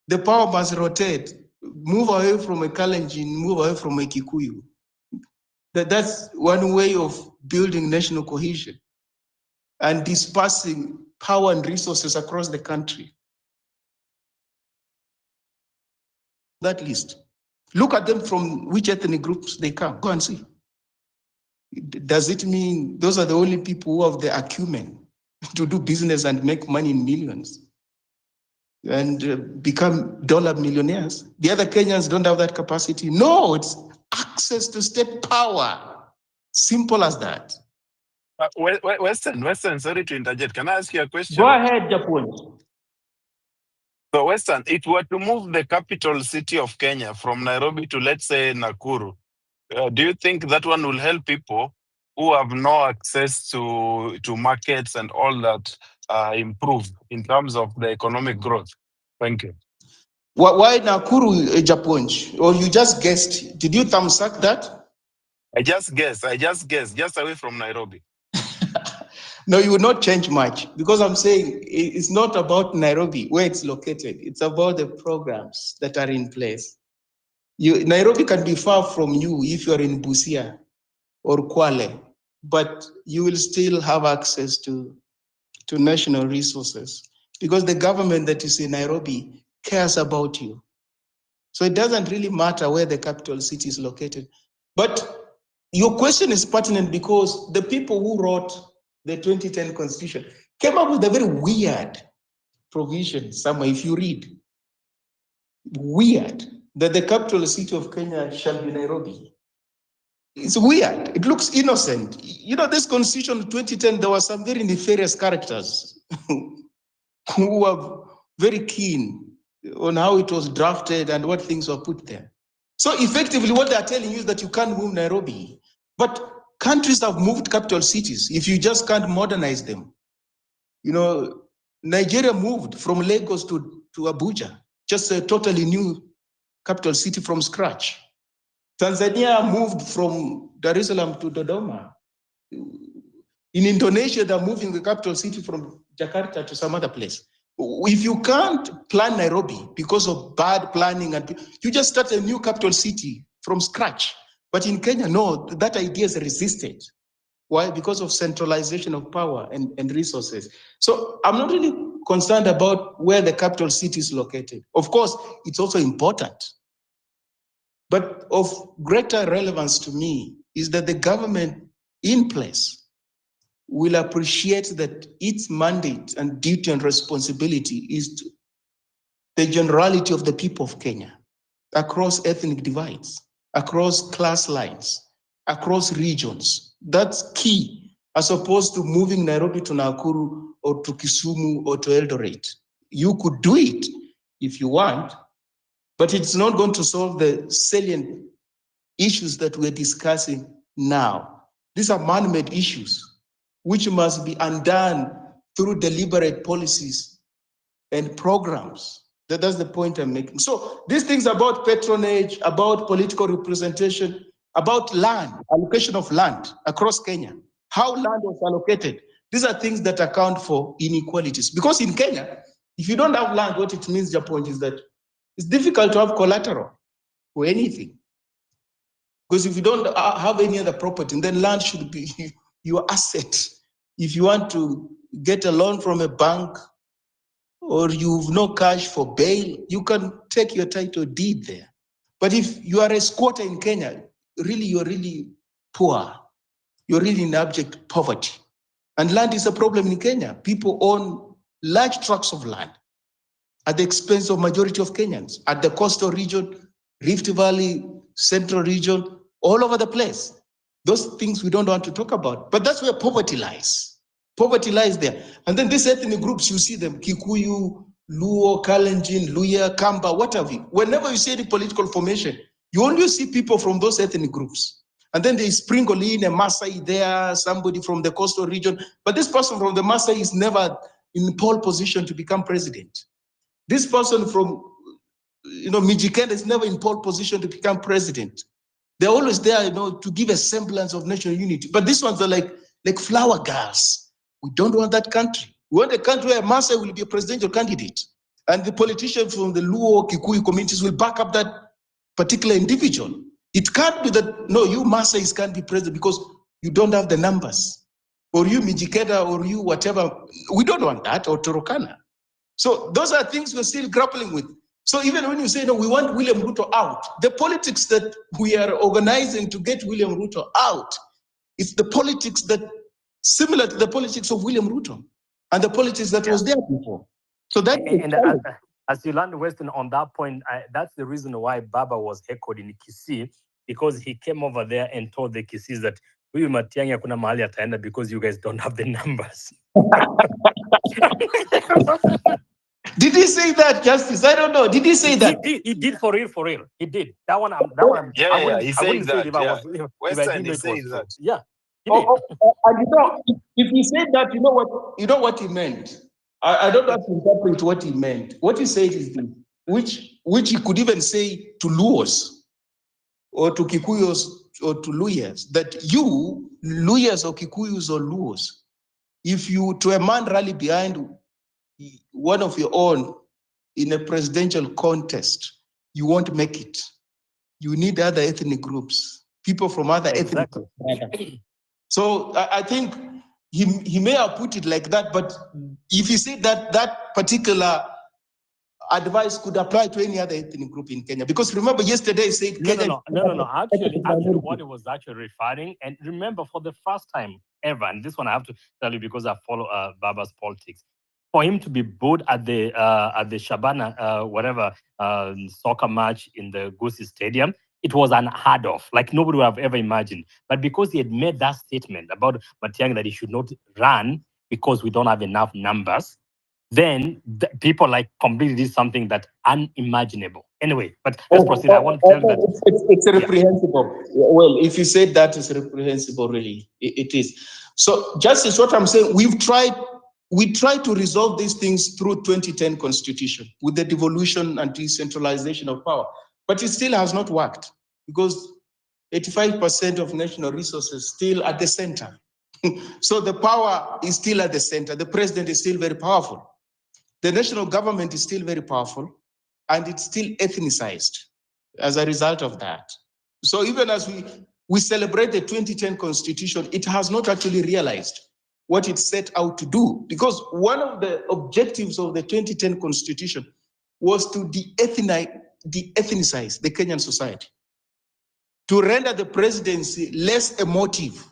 the power must rotate, move away from a Kalenjin, move away from a Kikuyu. That's one way of building national cohesion and dispersing power and resources across the country. That list. Look at them from which ethnic groups they come. Go and see. Does it mean those are the only people who have the acumen to do business and make money in millions and become dollar millionaires? The other Kenyans don't have that capacity. No, it's access to state power. Simple as that. Western, sorry to interject. Can I ask you a question? Go ahead, Japon. So Western, it were to move the capital city of Kenya from Nairobi to, let's say, Nakuru. Do you think that one will help people who have no access to markets and all that improve in terms of the economic growth? Thank you. Why Nakuru, Japon? Or you just guessed? Did you thumbsuck that? I just guess, just away from Nairobi. No, you will not change much, because I'm saying it's not about Nairobi, where it's located. It's about the programs that are in place. Nairobi can be far from you if you're in Busia or Kwale, but you will still have access to national resources, because the government that is in Nairobi cares about you. So it doesn't really matter where the capital city is located. But your question is pertinent, because the people who wrote the 2010 Constitution came up with a very weird provision somewhere, if you read. Weird, that the capital city of Kenya shall be Nairobi. It's weird. It looks innocent. This Constitution of 2010, there were some very nefarious characters who were very keen on how it was drafted and what things were put there. So effectively, what they are telling you is that you can't move Nairobi. But countries have moved capital cities if you just can't modernize them. Nigeria moved from Lagos to Abuja, just a totally new capital city from scratch. Tanzania moved from Dar es Salaam to Dodoma. In Indonesia, they're moving the capital city from Jakarta to some other place. If you can't plan Nairobi because of bad planning, and you just start a new capital city from scratch. But in Kenya, no, that idea is resisted. Why? Because of centralization of power and resources. So I'm not really concerned about where the capital city is located. Of course, it's also important. But of greater relevance to me is that the government in place will appreciate that its mandate and duty and responsibility is to the generality of the people of Kenya, across ethnic divides, across class lines, across regions. That's key, as opposed to moving Nairobi to Nakuru or to Kisumu or to Eldoret. You could do it if you want, but it's not going to solve the salient issues that we're discussing now. These are man-made issues, which must be undone through deliberate policies and programs. That's the point I'm making. So these things about patronage, about political representation, about land, allocation of land across Kenya, how land was allocated. These are things that account for inequalities. Because in Kenya, if you don't have land, what it means, your point is that it's difficult to have collateral for anything. Because if you don't have any other property, then land should be your asset. If you want to get a loan from a bank, or you've no cash for bail, you can take your title deed there. But if you are a squatter in Kenya, really, you're really poor. You're really in abject poverty. And land is a problem in Kenya. People own large tracts of land at the expense of majority of Kenyans, at the coastal region, Rift Valley, central region, all over the place. Those things we don't want to talk about, but that's where poverty lies. Poverty lies there. And then these ethnic groups, you see them, Kikuyu, Luo, Kalenjin, Luya, Kamba, what have you. Whenever you see any political formation, you only see people from those ethnic groups. And then they sprinkle in a Maasai there, somebody from the coastal region. But this person from the Maasai is never in pole position to become president. This person from, Mijikenda is never in pole position to become president. They're always there, to give a semblance of national unity. But these ones are like flower girls. We don't want that country. We want a country where Maasai will be a presidential candidate. And the politicians from the Luo, Kikuyu communities will back up that particular individual. It can't be that, no, you Maasais can't be president because you don't have the numbers. Or you Mijikenda, or you whatever. We don't want that, or Turkana. So those are things we're still grappling with. So even when you say, no, we want William Ruto out, the politics that we are organizing to get William Ruto out, it's the politics that similar to the politics of William Ruto and the politics that was there before. So that as you learned Western on that point, that's the reason why Baba was echoed in Kisii, because he came over there and told the Kisiis that huyu Matiang'i hakuna mahali ataenda because you guys don't have the numbers. Did he say that, Justice? I don't know. Did he say that? He did for real. He did. That one. Yeah, he said that. Western, he said that. Yeah. And if he said that, you know what he meant. I don't have to interpret what he meant. What he said is this, which he could even say to Luos or to Kikuyos or to Luyas, that you, Luyas or Kikuyos or Luos, if you, to a man, rally behind one of your own in a presidential contest, you won't make it. You need other ethnic groups, people from other ethnic groups. So I think he may have put it like that, but if he said that particular advice could apply to any other ethnic group in Kenya, because remember yesterday he said no. Actually, what it was actually referring, and remember for the first time ever, and this one I have to tell you because I follow Baba's politics. For him to be booed at the Shabana soccer match in the Gusii Stadium, it was unheard of. Like nobody would have ever imagined. But because he had made that statement about Matiang'i that he should not run because we don't have enough numbers, then people completely did something that unimaginable. Anyway, but let's proceed. I want to tell you that it's reprehensible. Yeah. Well, if you said that is reprehensible, really, it is. So, Justice, what I'm saying, we tried to resolve these things through 2010 Constitution with the devolution and decentralization of power, but it still has not worked because 85% of national resources still at the center. So the power is still at the center. The president is still very powerful. The national government is still very powerful, and it's still ethnicized as a result of that. So even as we celebrate the 2010 Constitution, it has not actually realized what it set out to do, because one of the objectives of the 2010 Constitution was to de-ethnicize the Kenyan society. to render the presidency less emotive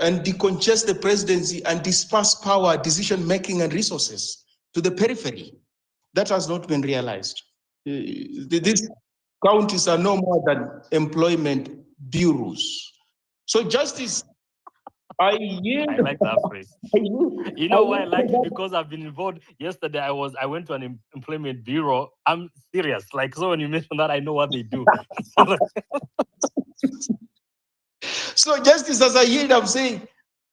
and decongest the presidency and disperse power, decision-making, and resources to the periphery. That has not been realized. These counties are no more than employment bureaus. So justice, I like that phrase. You know why I like it? Because I've been involved. Yesterday, I went to an employment bureau. I'm serious. Like, so when you mention that, I know what they do. So justice, as I yield, I'm saying,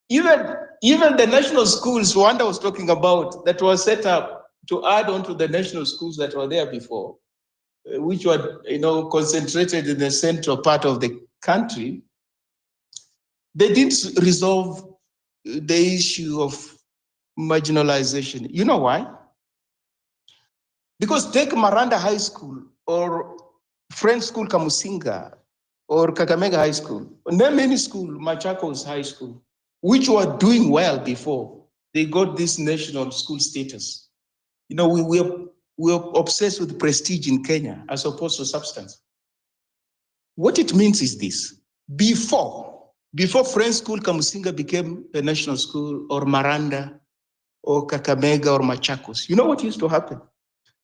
even the national schools Wanda was talking about that were set up to add on to the national schools that were there before, which were concentrated in the central part of the country, they didn't resolve the issue of marginalization. You know why? Because take Maranda High School or French School Kamusinga or Kakamega High School, name any school, Machakos High School, which were doing well before they got this national school status. We're obsessed with prestige in Kenya as opposed to substance. What it means is this: before French School Kamusinga became a national school, or Maranda, or Kakamega, or Machakos, you know what used to happen?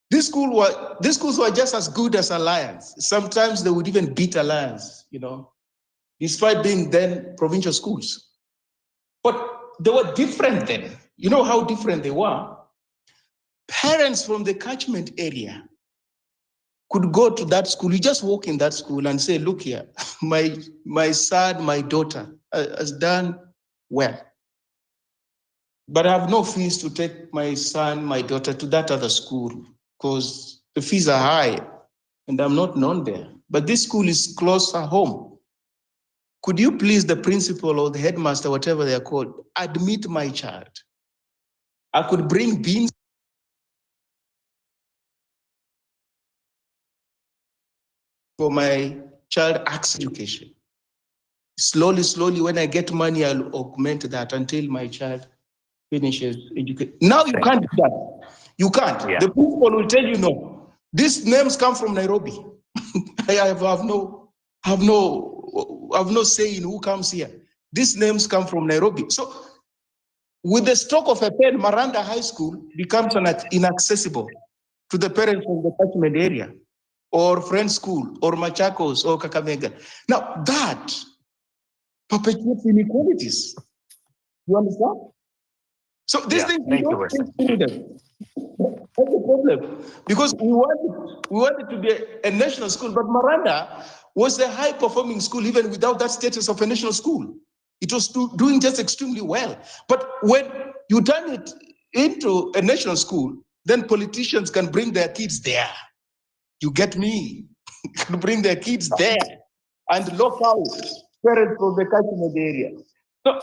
These schools were just as good as Alliance. Sometimes they would even beat Alliance, despite being then provincial schools. But they were different then. You know how different they were? Parents from the catchment area could go to that school. You just walk in that school and say, look here, my son, my daughter has done well. But I have no fees to take my son, my daughter to that other school because the fees are high and I'm not known there. But this school is closer home. Could you please, the principal or the headmaster, whatever they are called, admit my child? I could bring beans for my child access education. Slowly, when I get money, I'll augment that until my child finishes education. Now you can't do that. You can't. Yeah. The principal will tell you no. These names come from Nairobi. I have no say in who comes here. These names come from Nairobi. So with the stroke of a pen, Maranda High School becomes inaccessible to the parents of the catchment area, or French School, or Machakos, or Kakamega. Now that perpetuates inequalities. You understand? So these things we don't think through them. That's the problem. Because we wanted to be a national school, but Maranda was a high-performing school even without that status of a national school. It was doing just extremely well. But when you turn it into a national school, then politicians can bring their kids there. You get me? Can bring their kids there and lock out parents from the catchment area. So,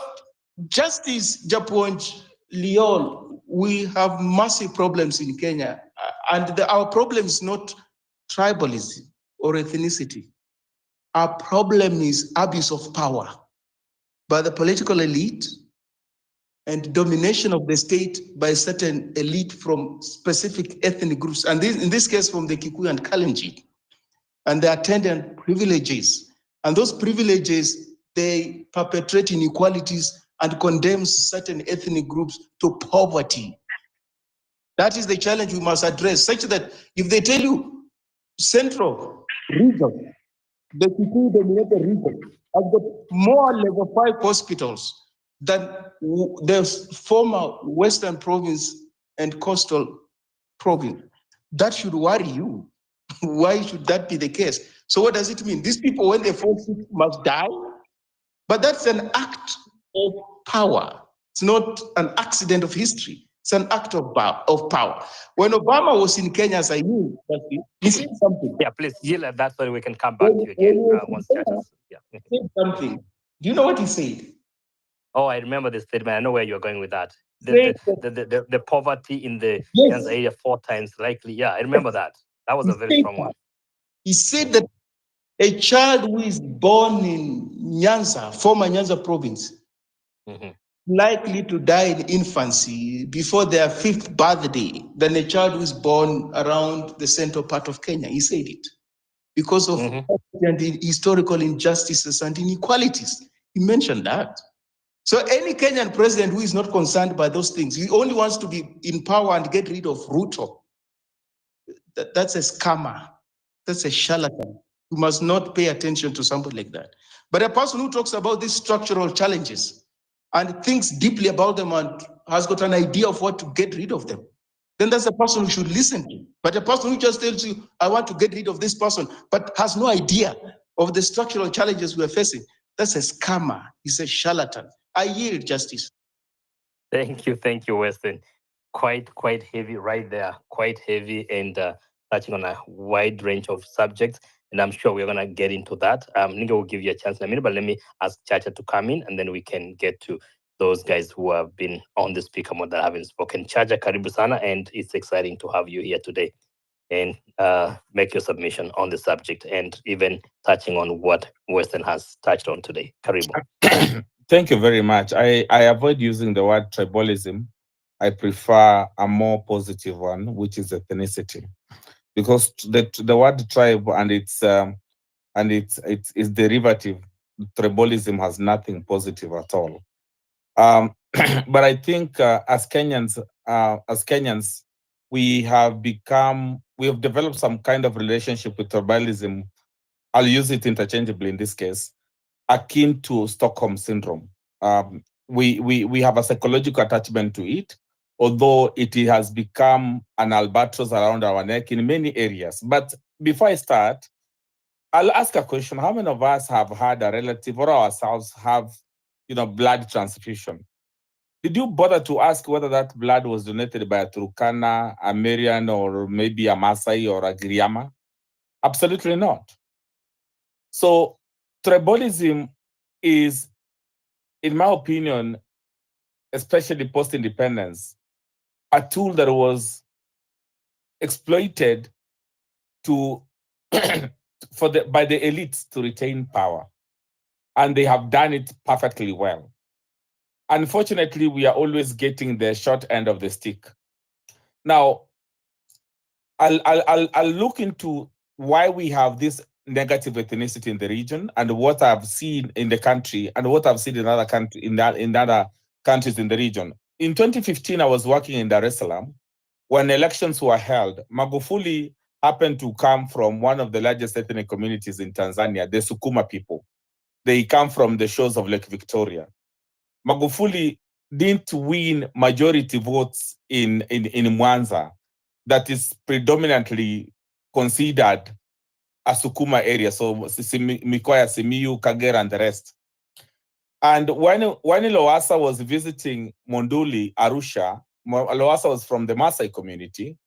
Justice Japonj, Leon, we have massive problems in Kenya, and our problem is not tribalism or ethnicity. Our problem is abuse of power by the political elite and domination of the state by certain elite from specific ethnic groups, and in this case from the Kikuyu and Kalenjin, and the attendant privileges. And those privileges, they perpetrate inequalities and condemn certain ethnic groups to poverty. That is the challenge we must address, such that if they tell you central region, the Kikuyu dominated region, has got more level 5 hospitals than the former Western province and coastal province. That should worry you. Why should that be the case? So what does it mean? These people, when they fall sick, must die? But that's an act of power. It's not an accident of history. It's an act of power. When Obama was in Kenya, as I knew, he said something. Yeah, please yield at that so we can come back to you again once judges. Yeah. He said something. Do you know what he said? Oh, I remember the statement. I know where you're going with that. The poverty in the Nyanza area 4 times likely. Yeah, I remember that. That was a very strong one. He said that a child who is born in Nyanza, former Nyanza province, likely to die in infancy before their 5th birthday than a child who is born around the central part of Kenya. He said it. because of and historical injustices and inequalities. He mentioned that. So any Kenyan president who is not concerned by those things, he only wants to be in power and get rid of Ruto. That's a scammer. That's a charlatan. You must not pay attention to somebody like that. But a person who talks about these structural challenges and thinks deeply about them and has got an idea of what to get rid of them, then that's a person who should listen to. But a person who just tells you, I want to get rid of this person, but has no idea of the structural challenges we're facing, that's a scammer. He's a charlatan. I yield, Justice. Thank you, Weston. Quite heavy right there. Quite heavy and touching on a wide range of subjects. And I'm sure we're gonna get into that. Niga will give you a chance in a minute, but let me ask Chacha to come in, and then we can get to those guys who have been on the speaker mode that haven't spoken. Chacha, karibu sana, and it's exciting to have you here today and make your submission on the subject and even touching on what Weston has touched on today. Karibu. Thank you very much. I avoid using the word tribalism. I prefer a more positive one, which is ethnicity, because the word tribe and its derivative, tribalism, has nothing positive at all. But I think as Kenyans, we have developed some kind of relationship with tribalism. I'll use it interchangeably in this case, akin to Stockholm syndrome. We have a psychological attachment to it, although it has become an albatross around our neck in many areas. But before I start, I'll ask a question. How many of us have had a relative or ourselves have, blood transfusion? Did you bother to ask whether that blood was donated by a Turkana, a Merian, or maybe a Masai or a Giriama? Absolutely not. So tribalism is, in my opinion, especially post-independence, a tool that was exploited by the elites to retain power. And they have done it perfectly well. Unfortunately, we are always getting the short end of the stick. Now, I'll look into why we have this negative ethnicity in the region and what I've seen in the country and what I've seen in other countries in other countries in the region. In 2015, I was working in Dar es Salaam when elections were held. Magufuli happened to come from one of the largest ethnic communities in Tanzania, the Sukuma people. They come from the shores of Lake Victoria. Magufuli didn't win majority votes in Mwanza, that is predominantly considered a Sukuma area, so Mikoa, Simiyu, Kagera, and the rest. And when Lowassa was visiting Monduli, Arusha, Lowassa was from the Maasai community.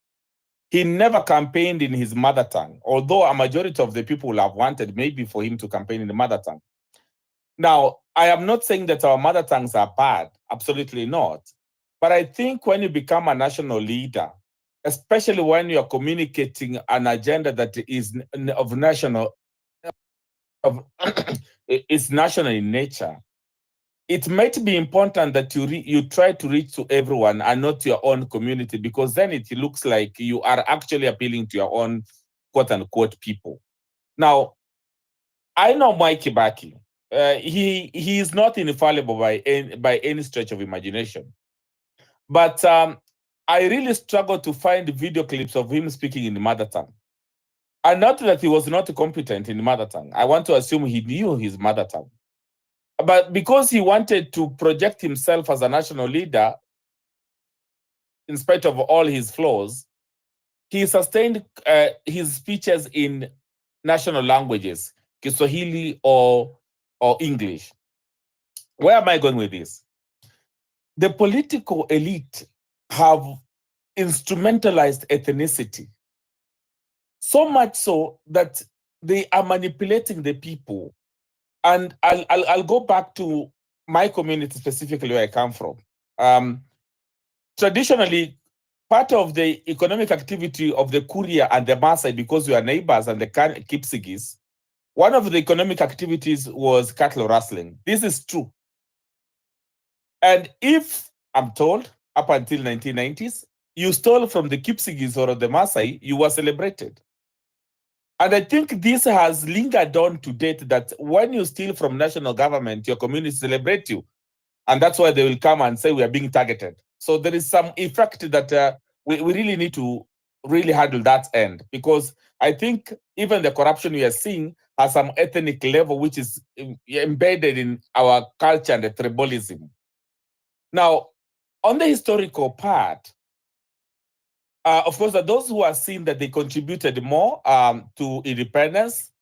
He never campaigned in his mother tongue, although a majority of the people have wanted maybe for him to campaign in the mother tongue. Now, I am not saying that our mother tongues are bad, absolutely not. But I think when you become a national leader, especially when you are communicating an agenda that is is national in nature, it might be important that you try to reach to everyone and not your own community, because then it looks like you are actually appealing to your own quote unquote people. Now, I know Mike Kibaki. He is not infallible by any stretch of imagination. But I really struggle to find video clips of him speaking in the mother tongue. And not that he was not competent in the mother tongue. I want to assume he knew his mother tongue. But because he wanted to project himself as a national leader, in spite of all his flaws, he sustained his speeches in national languages, Kiswahili or English. Where am I going with this? The political elite have instrumentalized ethnicity, so much so that they are manipulating the people. And I'll go back to my community, specifically where I come from. Traditionally, part of the economic activity of the Kuria and the Maasai, because we are neighbors, and the Kipsigis, one of the economic activities was cattle rustling. This is true. And if, I'm told, up until 1990s, you stole from the Kipsigis or the Maasai, you were celebrated. And I think this has lingered on to date, that when you steal from national government, your community celebrate you. And that's why they will come and say we are being targeted. So there is some effect that we really need to really handle that end, because I think even the corruption we are seeing has some ethnic level which is embedded in our culture and the tribalism. Now, on the historical part, of course, those who are seeing that they contributed more to independence,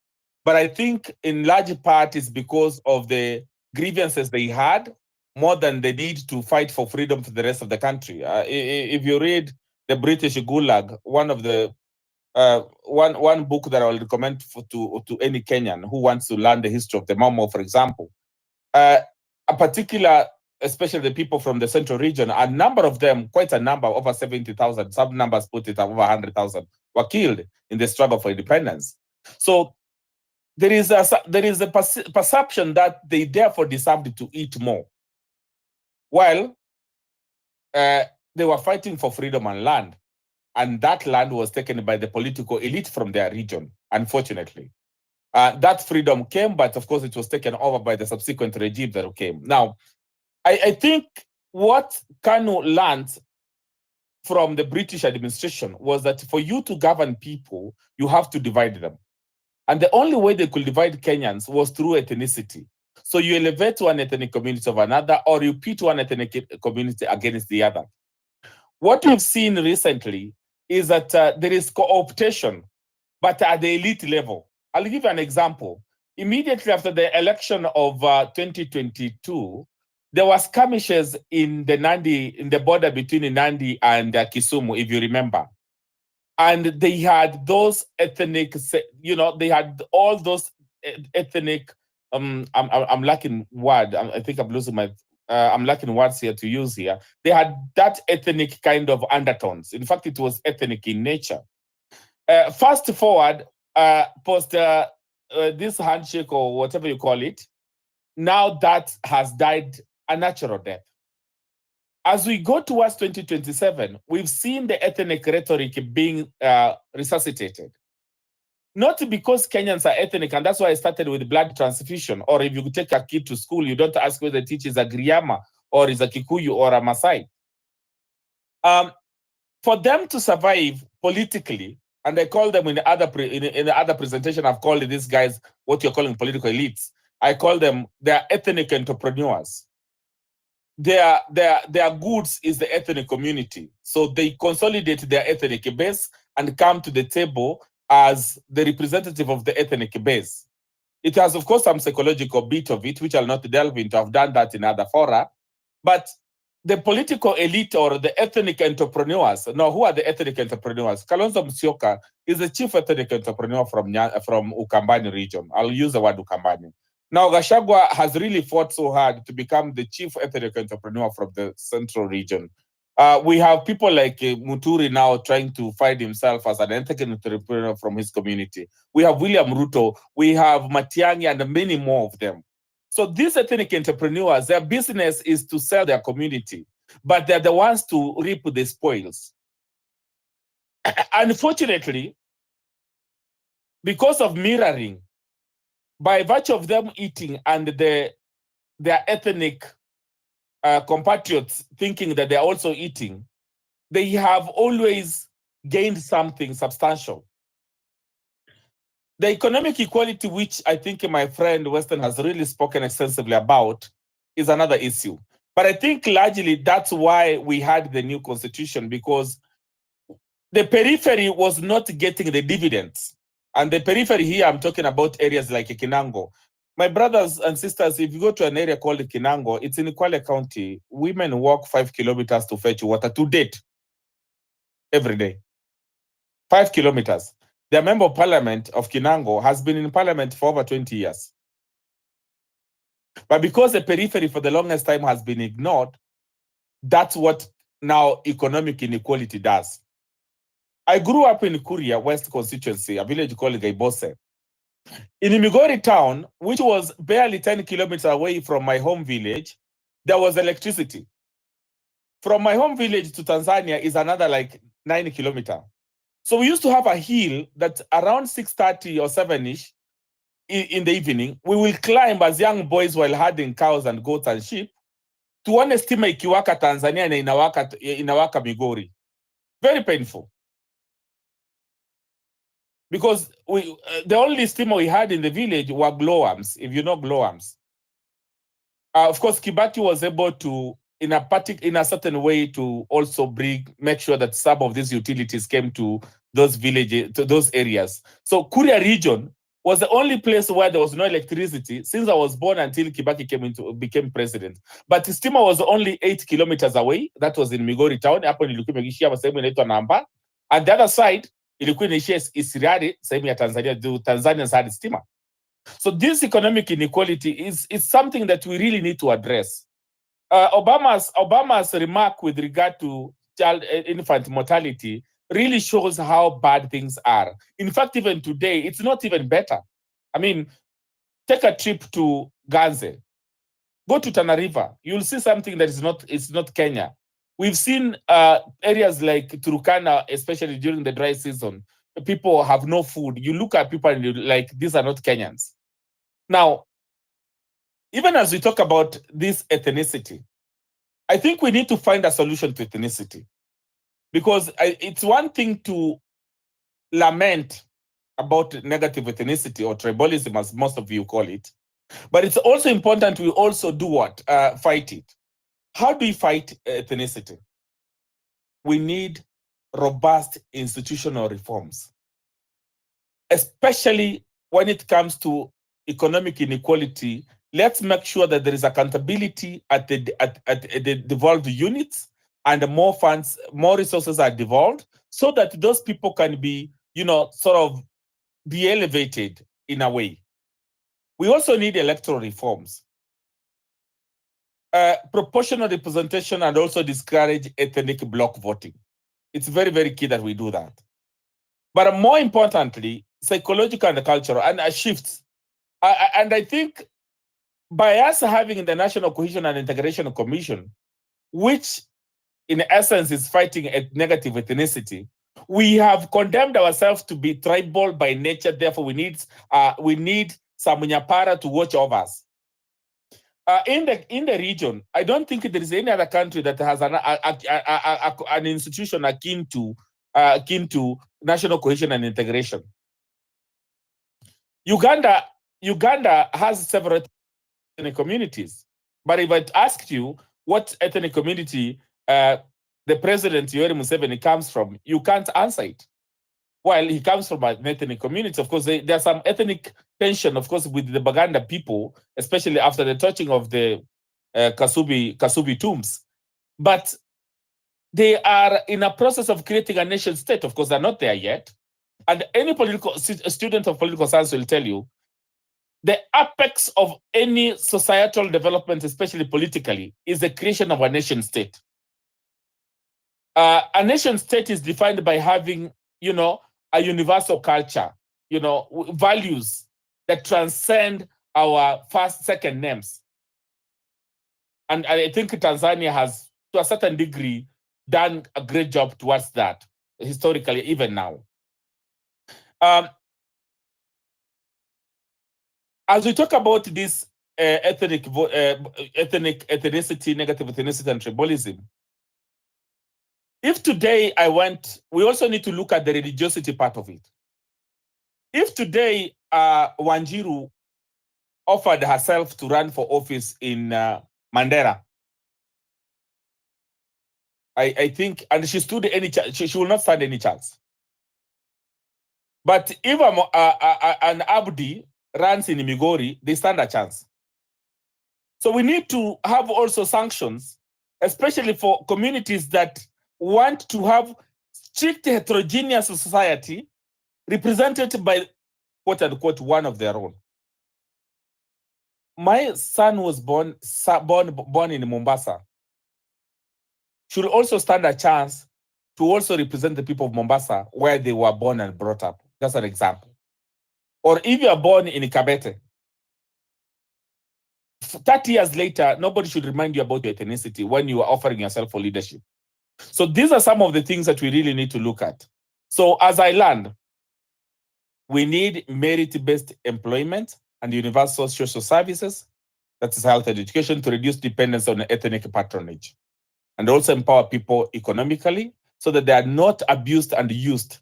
but I think in large part is because of the grievances they had more than the need to fight for freedom for the rest of the country. If you read the British Gulag, one of the one book that I will recommend to any Kenyan who wants to learn the history of the Momo, for example, a particular, especially the people from the central region, a number of them, quite a number, over 70,000, some numbers put it over 100,000, were killed in the struggle for independence. So there is a perception that they therefore deserved to eat more, while they were fighting for freedom and land, and that land was taken by the political elite from their region, unfortunately. That freedom came, but of course it was taken over by the subsequent regime that came. Now, I think what Kanu learned from the British administration was that for you to govern people, you have to divide them. And the only way they could divide Kenyans was through ethnicity. So you elevate one ethnic community of another, or you pit one ethnic community against the other. What we've seen recently is that there is co-optation, but at the elite level. I'll give you an example. Immediately after the election of 2022, there was skirmishes in the border between Nandi and Kisumu, if you remember. And they had those ethnic, they had all those ethnic. I'm lacking word. I think I'm losing my. I'm lacking words here to use here. They had that ethnic kind of undertones. In fact, it was ethnic in nature. Fast forward, post this handshake or whatever you call it, now that has died a natural death. As we go towards 2027, we've seen the ethnic rhetoric being resuscitated. Not because Kenyans are ethnic, and that's why I started with blood transfusion. Or if you take a kid to school, you don't ask whether the teacher is a Griama or is a Kikuyu or a Maasai. For them to survive politically, and I call them in the other presentation, I've called these guys what you're calling political elites. I call them, they're ethnic entrepreneurs. Their goods is the ethnic community. So they consolidate their ethnic base and come to the table as the representative of the ethnic base. It has, of course, some psychological bit of it, which I'll not delve into. I've done that in other fora. But the political elite or the ethnic entrepreneurs, now who are the ethnic entrepreneurs? Kalonzo Musyoka is the chief ethnic entrepreneur from Ukambani region. I'll use the word Ukambani. Now, Gachagua has really fought so hard to become the chief ethnic entrepreneur from the central region. We have people like Muturi now trying to find himself as an ethnic entrepreneur from his community. We have William Ruto, we have Matiang'i, and many more of them. So these ethnic entrepreneurs, their business is to sell their community, but they're the ones to reap the spoils. Unfortunately, because of mirroring, by virtue of them eating and their ethnic compatriots thinking that they're also eating, they have always gained something substantial. The economic equality, which I think my friend Weston has really spoken extensively about, is another issue. But I think largely that's why we had the new constitution, because the periphery was not getting the dividends. And the periphery here, I'm talking about areas like Kinango. My brothers and sisters, if you go to an area called Kinango, it's in Kwale County. Women walk 5 kilometers to fetch water to date every day. 5 kilometers. The member of parliament of Kinango has been in parliament for over 20 years. But because the periphery for the longest time has been ignored, that's what now economic inequality does. I grew up in Kuria West constituency, a village called Gaibose. In Migori town, which was barely 10 kilometers away from my home village, there was electricity. From my home village to Tanzania is another like 9 kilometers. So we used to have a hill that around 6:30 or 7ish in the evening, we will climb as young boys while herding cows and goats and sheep. Tuone stima ikiwaka Tanzania na inawaka Migori. Very painful. Because the only steamer we had in the village were glowworms, if you know glowworms. Of course, Kibaki was able to, in a certain way, to also make sure that some of these utilities came to those villages, to those areas. So Kuria region was the only place where there was no electricity since I was born until Kibaki became president. But steamer was only 8 kilometers away. That was in Migori town. Hapo nilikuwa nimegishia sehemu inaitwa Namba. And the other side, ilikuwa inaishia Isiriari, sehemu ya Tanzania. The Tanzanians had steamer. So this economic inequality is something that we really need to address. Obama's remark with regard to infant mortality really shows how bad things are. In fact, even today, it's not even better. I mean, take a trip to Ganze. Go to Tana River. You'll see something that is not Kenya. We've seen areas like Turkana, especially during the dry season. People have no food. You look at people and you're like, these are not Kenyans. Now, even as we talk about this ethnicity, I think we need to find a solution to ethnicity. Because it's one thing to lament about negative ethnicity or tribalism, as most of you call it. But it's also important we also do what? Fight it. How do we fight ethnicity? We need robust institutional reforms, especially when it comes to economic inequality. Let's make sure that there is accountability at the devolved units, and more funds, more resources are devolved, so that those people can be, sort of be elevated in a way. We also need electoral reforms, proportional representation, and also discourage ethnic block voting. It's very, very key that we do that. But more importantly, psychological and cultural and shifts. And I think by us having the National Cohesion and Integration Commission, which in essence is fighting negative ethnicity, we have condemned ourselves to be tribal by nature. Therefore, we need some Nyapara to watch over us. In the region, I don't think there is any other country that has an institution akin to national cohesion and integration. Uganda has several ethnic communities, but if I asked you what ethnic community the president Yoweri Museveni comes from, you can't answer it. Well, he comes from an ethnic community. Of course, there's some ethnic tension, of course, with the Baganda people, especially after the touching of the Kasubi tombs. But they are in a process of creating a nation state. Of course, they're not there yet. And any student of political science will tell you, the apex of any societal development, especially politically, is the creation of a nation state. A nation state is defined by having, a universal culture, values that transcend our first, second names. And I think Tanzania has, to a certain degree, done a great job towards that, historically, even now. As we talk about this ethnicity, negative ethnicity, and tribalism, if today we also need to look at the religiosity part of it. If today Wanjiru offered herself to run for office in Mandera, I think, and she stood she will not stand any chance. But if an Abdi runs in Migori, they stand a chance. So we need to have also sanctions, especially for communities that want to have strict heterogeneous society represented by, quote unquote, one of their own. My son was born in Mombasa. Should also stand a chance to also represent the people of Mombasa where they were born and brought up. That's an example. Or if you are born in Kabete, 30 years later, nobody should remind you about your ethnicity when you are offering yourself for leadership. So these are some of the things that we really need to look at. So as I learned, we need merit-based employment and universal social services, that is health and education, to reduce dependence on ethnic patronage, and also empower people economically so that they are not abused and used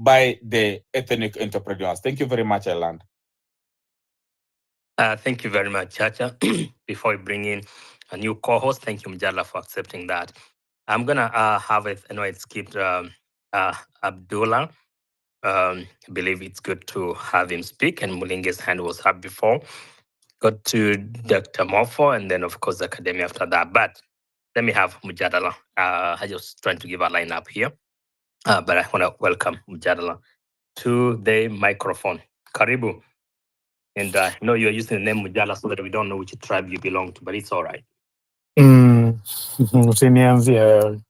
by the ethnic entrepreneurs. Thank you very much, Eland. Thank you very much, Chacha. Before we bring in a new co-host, thank you, Mjala, for accepting that. I'm gonna have it. I know it skipped Abdullah. I believe it's good to have him speak, and Mulinge's hand was up before. Got to Dr. Mofo, and then of course academia after that. But let me have Mujadala. I just trying to give a lineup here, but I want to welcome Mujadala to the microphone. Karibu. And I know you're using the name Mujala so that we don't know which tribe you belong to, but it's all right. Usinianzie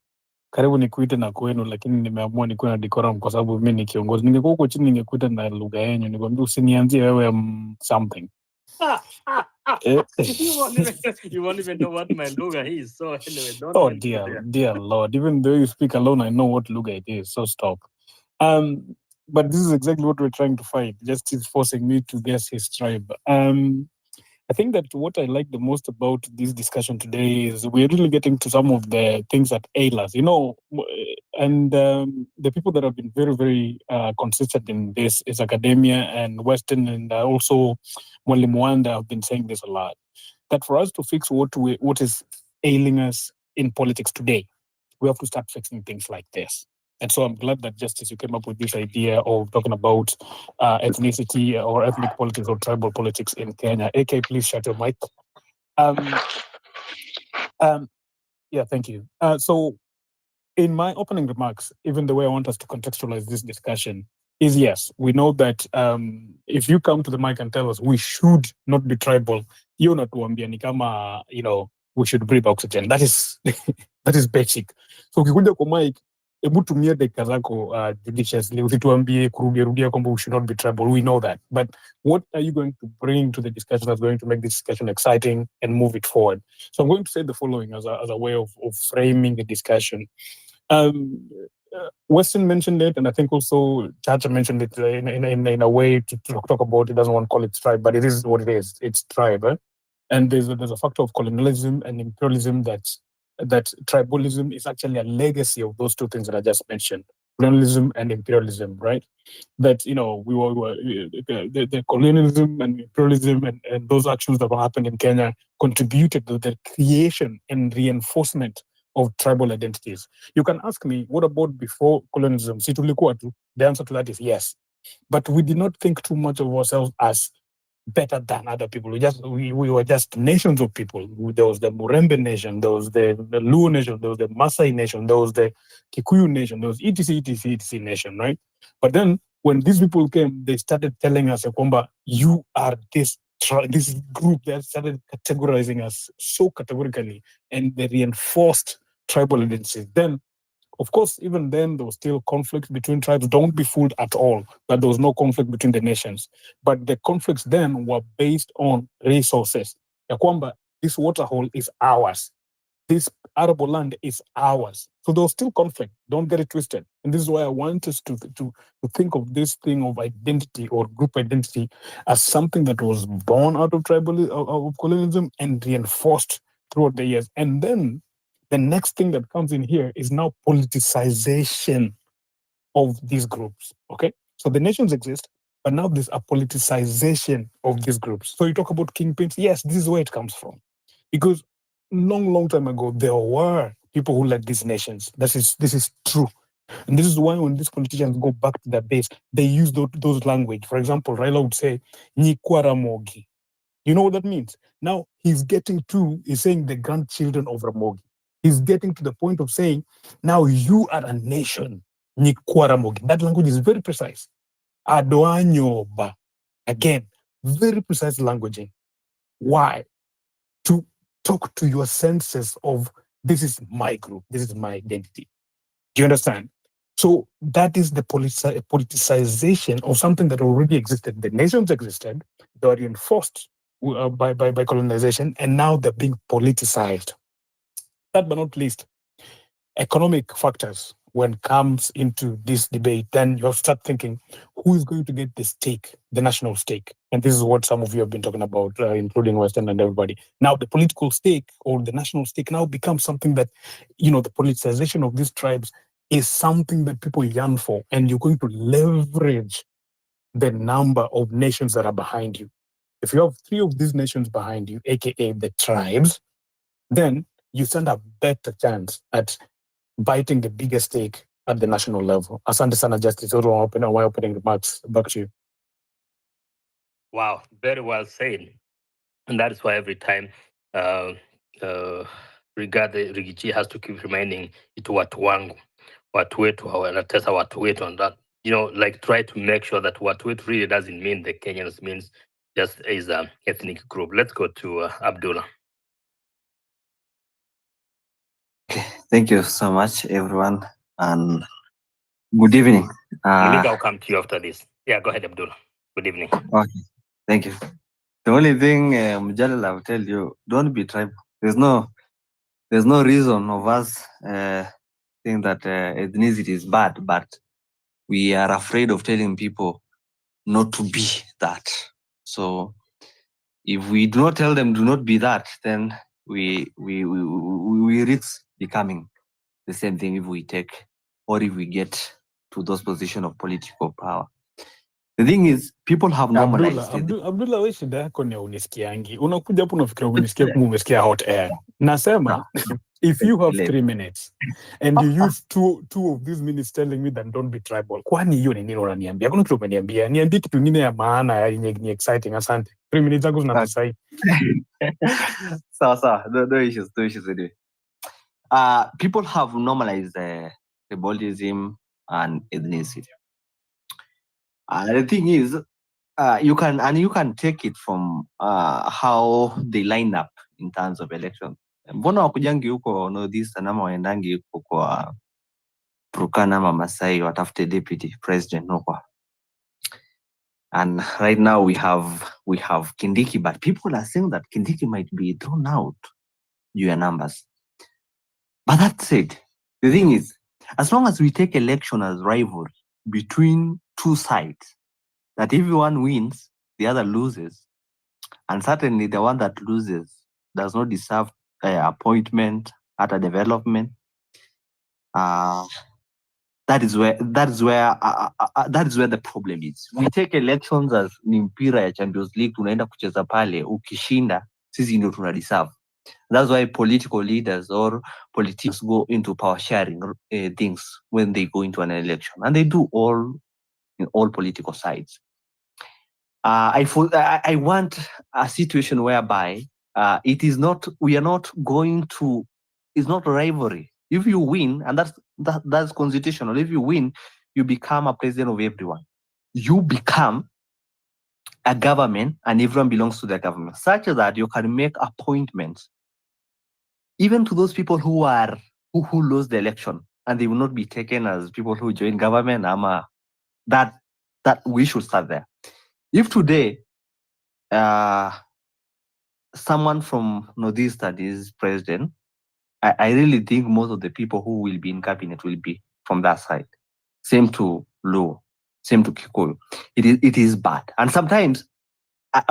karibu nikuite na kwenu, lakini nimeamua nikuwe na decorum kwa sababu mimi ni kiongozi. Ningekuwa huko chini ningekuita na lugha yenu, nikwambia usinianzie wewe something. You won't even know what my lugha is. So anyway, don't. Oh dear Lord! Even though you speak alone, I know what lugha it is. So stop. But this is exactly what we're trying to fight. Justice forcing me to guess his tribe. I think that what I like the most about this discussion today is we're really getting to some of the things that ail us, and the people that have been very, very consistent in this is academia and Western, and also Mwalimu Wanda have been saying this a lot, that for us to fix what is ailing us in politics today, we have to start fixing things like this. And so I'm glad that, Justice, you came up with this idea of talking about ethnicity or ethnic politics or tribal politics in Kenya. AK, please shut your mic. Yeah, thank you. So in my opening remarks, even the way I want us to contextualize this discussion is, yes, we know that if you come to the mic and tell us we should not be tribal, you're not ni kama, we should breathe oxygen. That is that is basic. So ukikuja kwa mic, hebu tumia dakika zako judiciously, usituambie kurudia kwamba we should not be tribal. We know that. But what are you going to bring to the discussion that's going to make this discussion exciting and move it forward? So I'm going to say the following as a way of framing the discussion. Weston mentioned it, and I think also Chacha mentioned it in a way to talk about it. Doesn't want to call it tribe, but it is what it is. It's tribe. And there's a factor of colonialism and imperialism that tribalism is actually a legacy of those two things that I just mentioned, colonialism and imperialism, right? That, we were the colonialism and imperialism and those actions that happened in Kenya contributed to the creation and reinforcement of tribal identities. You can ask me, what about before colonialism? The answer to that is yes. But we did not think too much of ourselves as better than other people. We were just nations of people. There was the Murembe nation, there was the Luo nation, there was the Maasai nation, there was the Kikuyu nation, there was etc nation, right? But then when these people came, they started telling us, you are this group. They started categorizing us so categorically, and they reinforced tribal identities. Then, of course, even then, there was still conflict between tribes. Don't be fooled at all that there was no conflict between the nations. But the conflicts then were based on resources. This water hole is ours. This arable land is ours. So there was still conflict. Don't get it twisted. And this is why I want us to think of this thing of identity or group identity as something that was born out of of colonialism and reinforced throughout the years. And then the next thing that comes in here is now politicization of these groups, okay? So the nations exist, but now there's a politicization of these groups. So you talk about kingpins, yes, this is where it comes from. Because long time ago, there were people who led these nations. This is true. And this is why when these politicians go back to their base, they use those language. For example, Raila would say, Nikwaramogi. You know what that means? Now he's saying the grandchildren of Ramogi. He's getting to the point of saying, now you are a nation. Nikwaramogi. That language is very precise. Adoanyoba. Again, very precise languaging. Why? To talk to your senses of, this is my group, this is my identity. Do you understand? So that is the politicization of something that already existed. The nations existed, they were reinforced by colonization, and now they're being politicized. Last but not least, economic factors. when it comes into this debate, then you have to start thinking who is going to get the stake, the national stake. And this is what some of you have been talking about, including Western and everybody. Now, the political stake or the national stake now becomes something that, the politicization of these tribes is something that people yearn for. And you're going to leverage the number of nations that are behind you. If you have 3 of these nations behind you, aka the tribes, then you stand a better chance at biting the biggest stake at the national level. Asante sana, Justice. Opening remarks. Back to you. Wow, very well said. And that is why every time Rigathi has to keep reminding it watu wangu, watu wetu, wanatesa watu wetu, and that, like try to make sure that watu wetu really doesn't mean the Kenyans, means just as an ethnic group. Let's go to Abdullah. Thank you so much, everyone, and good evening. Mulinga, I'll come to you after this. Yeah, go ahead, Abdullah. Good evening. Okay, thank you. The only thing, Mujalal, I will tell you, don't be tribal. There's no reason of us think that ethnicity is bad, but we are afraid of telling people not to be that. So if we do not tell them do not be that, then we risk becoming the same thing if we take or if we get to those positions of political power. The thing is, people have normalized Abdullah, we shida yako ni unisikiangi. Unakuja hapo unafikiria unisikia kama umesikia hot air. Nasema, if you have 3 minutes and you use two of these minutes telling me that don't be tribal, kwani hiyo ni nini unaniambia? Kuna kitu umeniambia. Niambie kitu kingine ya maana yenye ni exciting. Asante. 3 minutes zako zinatusai. Sawa. No issues anyway. People have normalized tribalism and ethnicity. The thing is, you can take it from how they line up in terms of election. Mbona wakujangi huko Northeast ama waendangi huko kwa Turkana ama Masai watafute deputy president huko? And right now we have Kindiki, but people are saying that Kindiki might be thrown out due to numbers. But that said, the thing is, as long as we take election as rivalry between 2 sides, that if one wins, the other loses, and certainly the one that loses does not deserve appointment at a development. That is where the problem is. We take elections as ni mpira ya Champions League, tunaenda kucheza pale, ukishinda sisi ndio tuna deserve. That's why political leaders or politicians go into power sharing things when they go into an election, and they do in all political sides. I want a situation whereby it's not rivalry. If you win, and that's constitutional, if you win, you become a president of everyone. You become a government, and everyone belongs to the government, such that you can make appointments even to those people who lost the election, and they will not be taken as people who join government. That we should start there. If today someone from Northeastern is president, I really think most of the people who will be in cabinet will be from that side. Same to Luo, same to Kikuyu. It is bad. And sometimes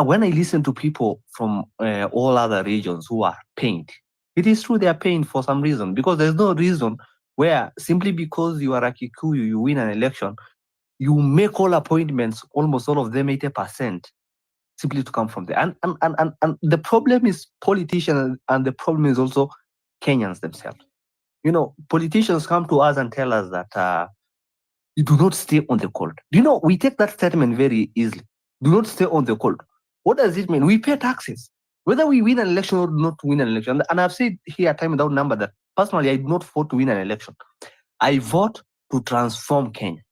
when I listen to people from all other regions who are pained, it is true they are pained for some reason, because there's no reason where simply because you are a Kikuyu, you win an election, you make all appointments, almost all of them 80%, simply to come from there. And the problem is politicians, and the problem is also Kenyans themselves. Politicians come to us and tell us that you do not stay on the cold. We take that statement very easily. Do not stay on the cold. What does it mean? We pay taxes, whether we win an election or not win an election. And I've said here time without number that personally, I do not vote to win an election. I vote to transform Kenya.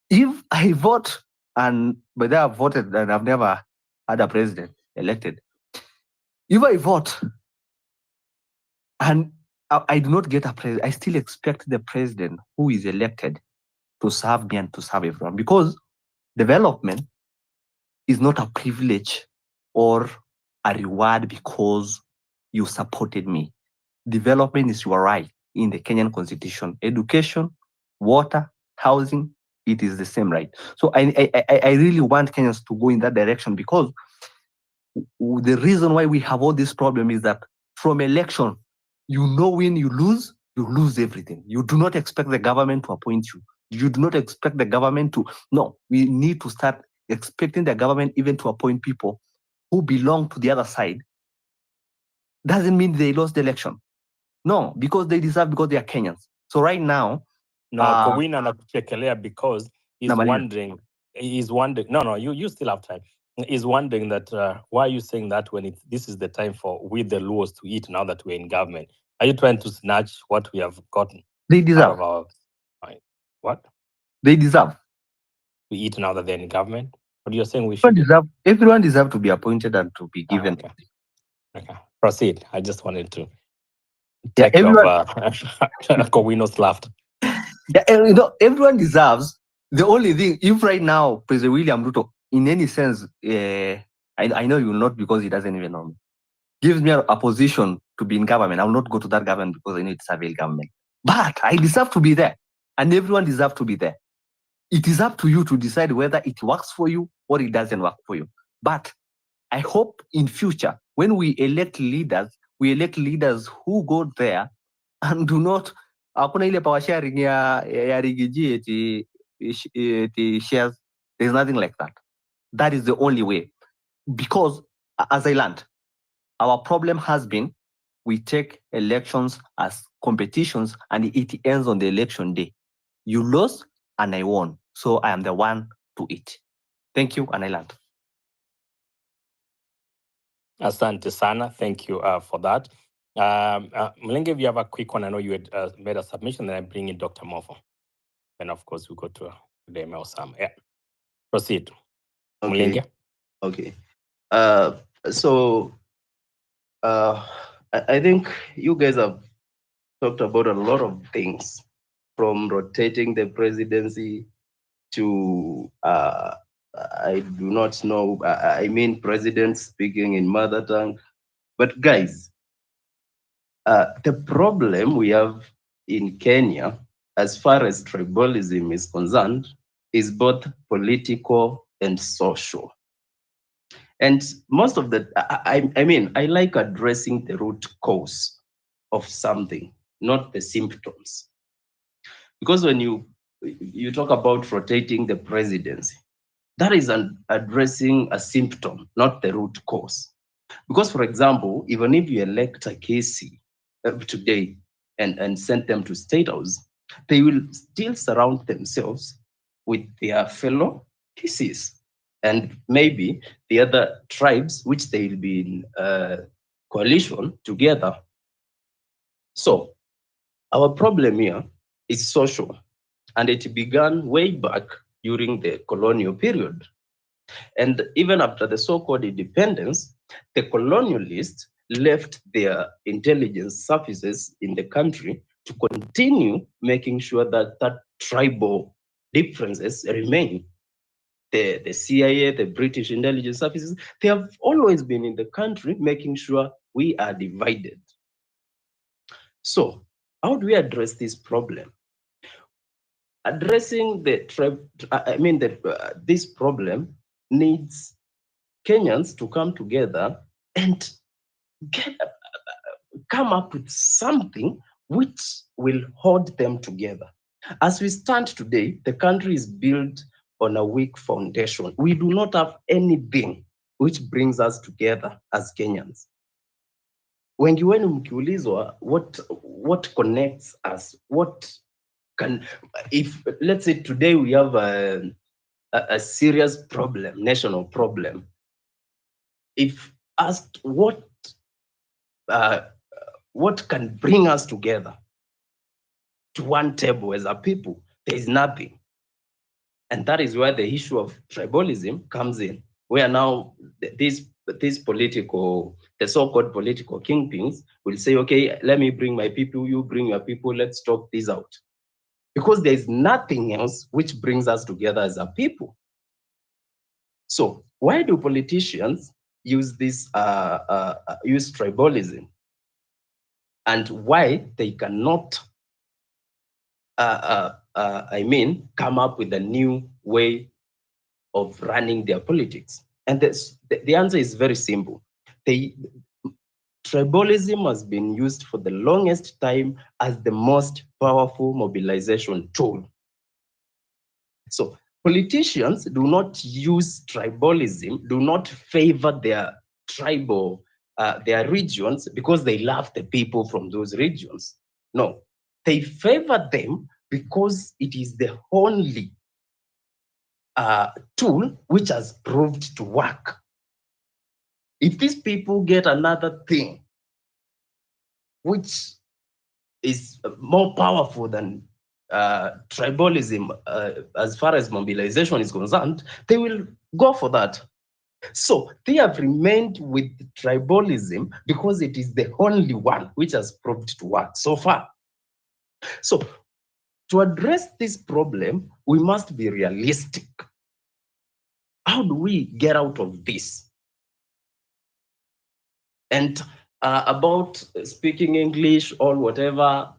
If I vote, and by that I've voted and I've never had a president elected. If I vote and I do not get a president, I still expect the president who is elected to serve me and to serve everyone, because development is not a privilege or a reward because you supported me. Development is your right in the Kenyan Constitution. Education, water, housing, it is the same right. So I really want Kenyans to go in that direction, because the reason why we have all this problem is that from election, when you lose everything. You do not expect the government to appoint you. You do not expect the government to. No, we need to start expecting the government even to appoint people who belong to the other side. Doesn't mean they lost the election. No, because they deserve, because they are Kenyans. So right now, No, Kowina anakuchekelea because he's wondering. No, you still have time. He's wondering that why are you saying that when this is the time for we the Luos to eat now that we're in government? Are you trying to snatch what we have gotten? They deserve. Out of our what? They deserve. We eat now that they're in government. What you're saying we Everyone should deserve. Everyone deserve to be appointed and to be given. Okay. Proceed. I just wanted to Yeah, take over Kowino's laughter. Yeah, everyone deserves. The only thing, if right now President William Ruto, in any sense, I know you will not, because he doesn't even know me, gives me a position to be in government, I will not go to that government because I know it's a failed government. But I deserve to be there, and everyone deserves to be there. It is up to you to decide whether it works for you or it doesn't work for you. But I hope in future, when we elect leaders who go there and do not, hakuna ile power sharing ya rigiji eti shares. There's nothing like that. That is the only way. Because as I learned, our problem has been we take elections as competitions and it ends on the election day. You lost and I won. So I am the one to eat. Thank you, and I learned. Asante sana. Thank you for that. Mlenge, if you have a quick one, I know you had made a submission, then I bring in Dr. Mofo. And of course, we go to the email Sam. Yeah. Proceed. Okay. Mlenge. Okay. So I think you guys have talked about a lot of things, from rotating the presidency to I do not know. I mean, presidents speaking in mother tongue. But guys, the problem we have in Kenya, as far as tribalism is concerned, is both political and social. And most of the, I mean, I like addressing the root cause of something, not the symptoms. Because when you talk about rotating the presidency, that is addressing a symptom, not the root cause. Because, for example, even if you elect a KC today and send them to State House, they will still surround themselves with their fellow KCs and maybe the other tribes, which they will be in coalition together. So our problem here is social, and it began way back during the colonial period. And even after the so-called independence, the colonialists left their intelligence services in the country to continue making sure that tribal differences remain. The CIA, the British intelligence services, they have always been in the country making sure we are divided. So how do we address this problem? Addressing this problem needs Kenyans to come together and come up with something which will hold them together. As we stand today, the country is built on a weak foundation. We do not have anything which brings us together as Kenyans. Wengi wenu mkiulizwa, what connects us? What can, if let's say today we have a serious problem, national problem, if asked what can bring us together to one table as a people, there is nothing. And that is where the issue of tribalism comes in, where now these political, the so-called political kingpins will say, okay, let me bring my people, you bring your people, let's talk this out. Because there's nothing else which brings us together as a people. So why do politicians use this, use tribalism? And why they cannot come up with a new way of running their politics? And the answer is very simple. Tribalism has been used for the longest time as the most powerful mobilization tool. So politicians do not use tribalism, do not favor their tribal, their regions because they love the people from those regions. No, they favor them because it is the only tool which has proved to work. If these people get another thing which is more powerful than tribalism as far as mobilization is concerned, they will go for that. So they have remained with tribalism because it is the only one which has proved to work so far. So to address this problem, we must be realistic. How do we get out of this? And about speaking English or whatever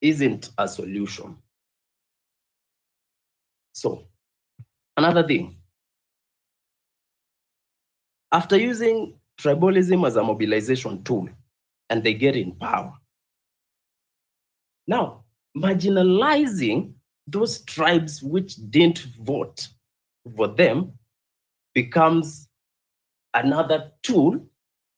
isn't a solution. So another thing, after using tribalism as a mobilization tool and they get in power, now marginalizing those tribes which didn't vote for them becomes another tool,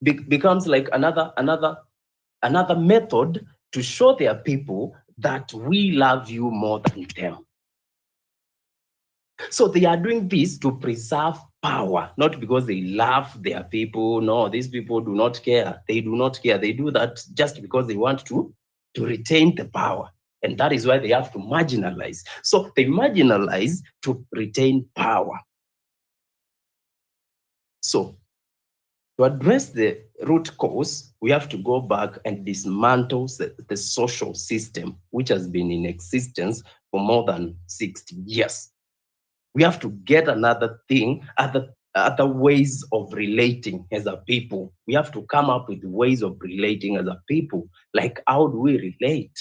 becomes like another method to show their people that we love you more than them. So they are doing this to preserve power, not because they love their people. No, these people do not care. They do not care. They do that just because they want to retain the power. And that is why they have to marginalize. So they marginalize to retain power. So to address the root cause, we have to go back and dismantle the social system, which has been in existence for more than 60 years. We have to get another thing, other ways of relating as a people. We have to come up with ways of relating as a people. Like, how do we relate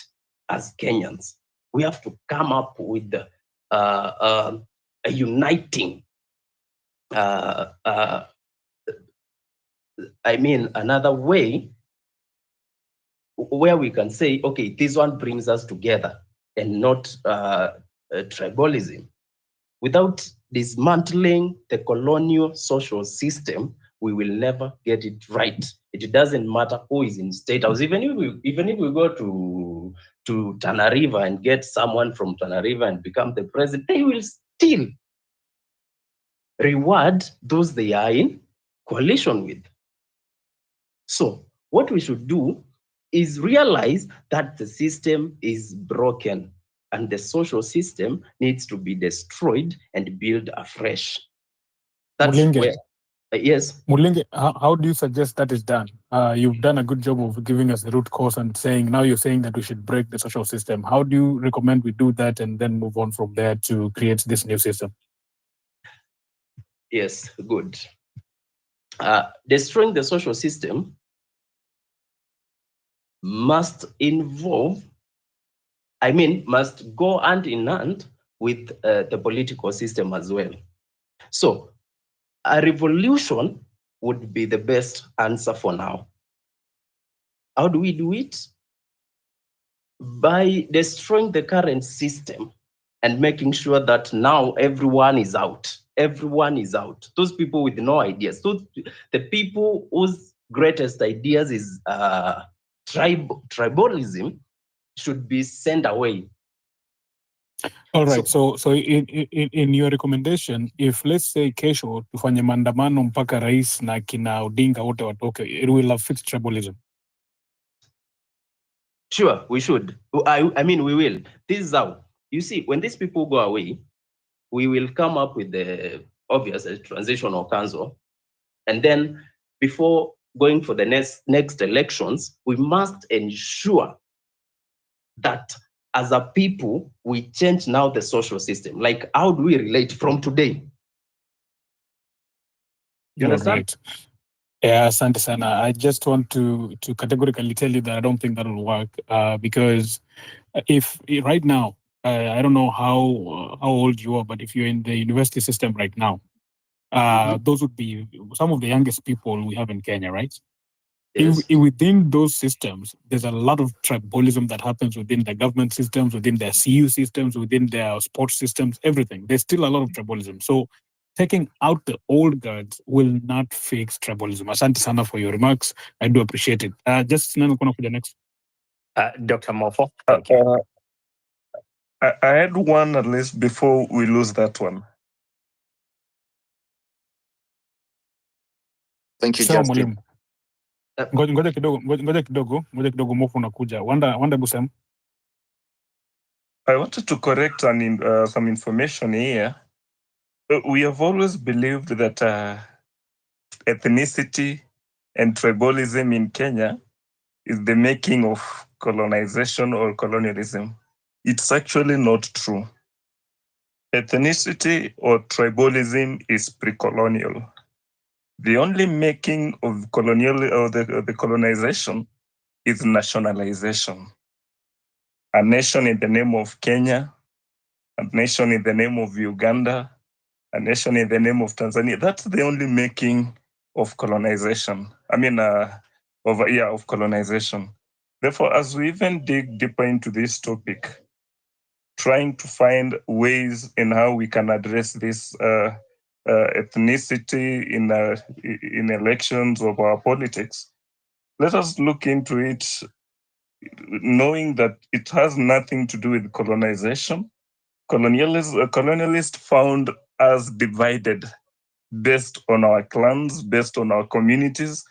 as Kenyans? We have to come up with a uniting, another way where we can say, okay, this one brings us together and not tribalism. Without dismantling the colonial social system, we will never get it right. It doesn't matter who is in state house. Even if we go to Tana River and get someone from Tana River and become the president, they will still reward those they are in coalition with. So what we should do is realize that the system is broken and the social system needs to be destroyed and built afresh. That's Mulinge, where, yes. Mulinge, how do you suggest that is done? You've done a good job of giving us the root cause and saying, now you're saying that we should break the social system. How do you recommend we do that and then move on from there to create this new system? Yes, good. Destroying the social system must involve, must go hand in hand with the political system as well. So a revolution would be the best answer for now. How do we do it? By destroying the current system and making sure that now everyone is out. Everyone is out. Those people with no ideas. The people whose greatest ideas is tribalism should be sent away. All right. So in your recommendation, if let's say kesho tufanye maandamano mpaka rais na kina Odinga wote watoke, it will have fixed tribalism. Sure, we should. We will. This is how. You see, when these people go away, we will come up with the obvious transitional council. And then before going for the next elections, we must ensure that as a people, we change now the social system. Like, how do we relate from today? You understand? Right. Yeah, asante sana. I just want to categorically tell you that I don't think that will work because if right now I don't know how old you are, but if you're in the university system right now, those would be some of the youngest people we have in Kenya, right? Yes. Within those systems, there's a lot of tribalism that happens within the government systems, within their CU systems, within their sports systems, everything. There's still a lot of tribalism. So taking out the old guards will not fix tribalism. Asante sana for your remarks. I do appreciate it. Just nani kuna kuja next? Dr. Mofo, thank you. I had one at least before we lose that one. Thank you, Sawa Justin. mwalimu. Ngoja kidogo Mofo unakuja. Wanda Busem. I wanted to correct some information here. We have always believed that ethnicity and tribalism in Kenya is the making of colonization or colonialism. It's actually not true. Ethnicity or tribalism is pre-colonial. The only making of colonial or the colonization is nationalization. A nation in the name of Kenya, a nation in the name of Uganda, a nation in the name of Tanzania. That's the only making of colonization. Of colonization. Therefore, as we even dig deeper into this topic, trying to find ways in how we can address this ethnicity in elections of our politics, let us look into it, knowing that it has nothing to do with colonization. Colonialists found us divided based on our clans, based on our communities.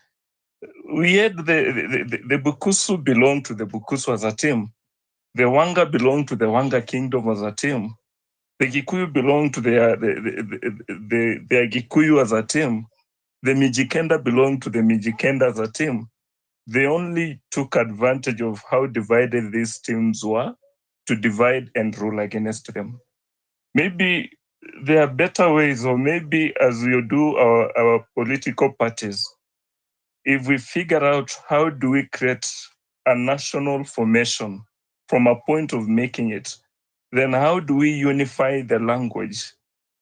We had the Bukusu belonged to the Bukusu as a team. The Wanga belonged to the Wanga kingdom as a team. The Gikuyu belonged to the Gikuyu as a team. The Mijikenda belonged to the Mijikenda as a team. They only took advantage of how divided these teams were to divide and rule against them. Maybe there are better ways, or maybe as we do our political parties, if we figure out how do we create a national formation from a point of making it, then how do we unify the language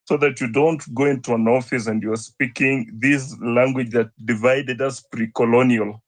so that you don't go into an office and you're speaking this language that divided us pre-colonial?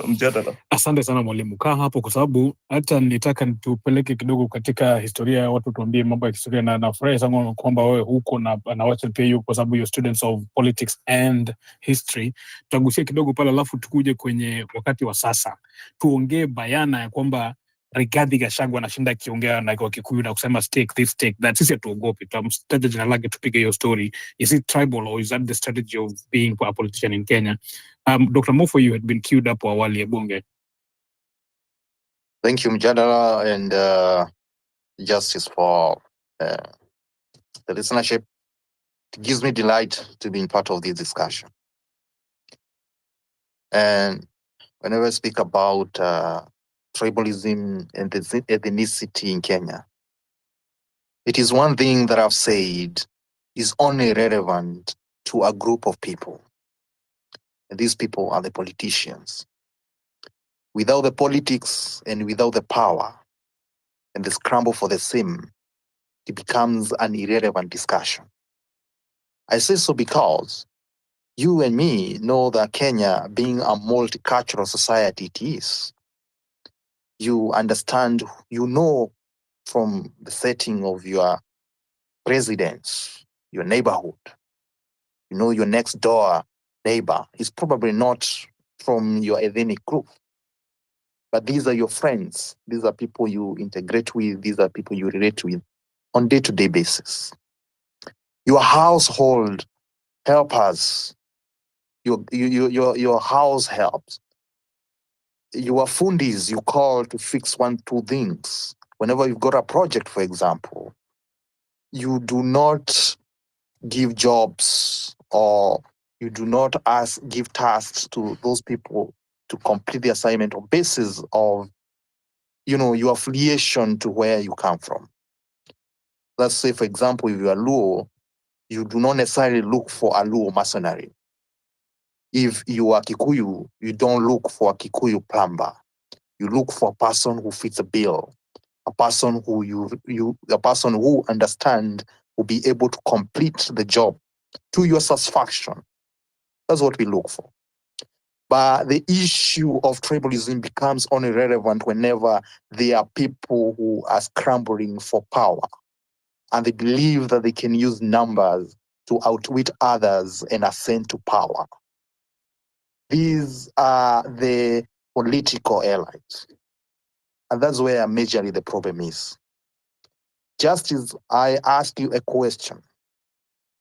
Mjadala. Asante sana mwalimu, kaa hapo kwa sababu hata nitaka tupeleke kidogo katika historia ya watu, tuambie mambo ya historia, na nafurahi sana kwamba wewe huko na wacha pia yuko, kwa sababu you're students of politics and history. Tutagusia kidogo pale, alafu tukuje kwenye wakati wa sasa, tuongee bayana ya kwamba Rigathi Gachagua anashinda akiongea na kwa Kikuyu na kusema stake this, stake that. Sisi hatuogopi, tutamtaja jina lake, tupige hiyo story. Is it tribal or is that the strategy of being a politician in Kenya? Dr. Mofo, you had been queued up awali ya bunge. Thank you, Mjadala and Justice, for the listenership. It gives me delight to be part of this discussion. And whenever I speak about tribalism and ethnicity in Kenya, it is one thing that I've said is only relevant to a group of people. And these people are the politicians. Without the politics and without the power and the scramble for the same, it becomes an irrelevant discussion. I say so because you and me know that Kenya, being a multicultural society, it is. You understand, you know from the setting of your residence, your neighborhood, you know your next door neighbor is probably not from your ethnic group. But these are your friends. These are people you integrate with. These are people you relate with on a day-to-day basis. Your household helpers, your house helps. Your fundis you call to fix 1-2 things. Whenever you've got a project, for example, you do not give jobs or you do not give tasks to those people to complete the assignment on basis of your affiliation to where you come from. Let's say, for example, if you are Luo, you do not necessarily look for a Luo mercenary. If you are Kikuyu, you don't look for a Kikuyu plumber. You look for a person who fits a bill, a person who understand, will be able to complete the job to your satisfaction. That's what we look for. But the issue of tribalism becomes only relevant whenever there are people who are scrambling for power and they believe that they can use numbers to outwit others and ascend to power. These are the political allies. And that's where majorly the problem is. Just as I ask you a question,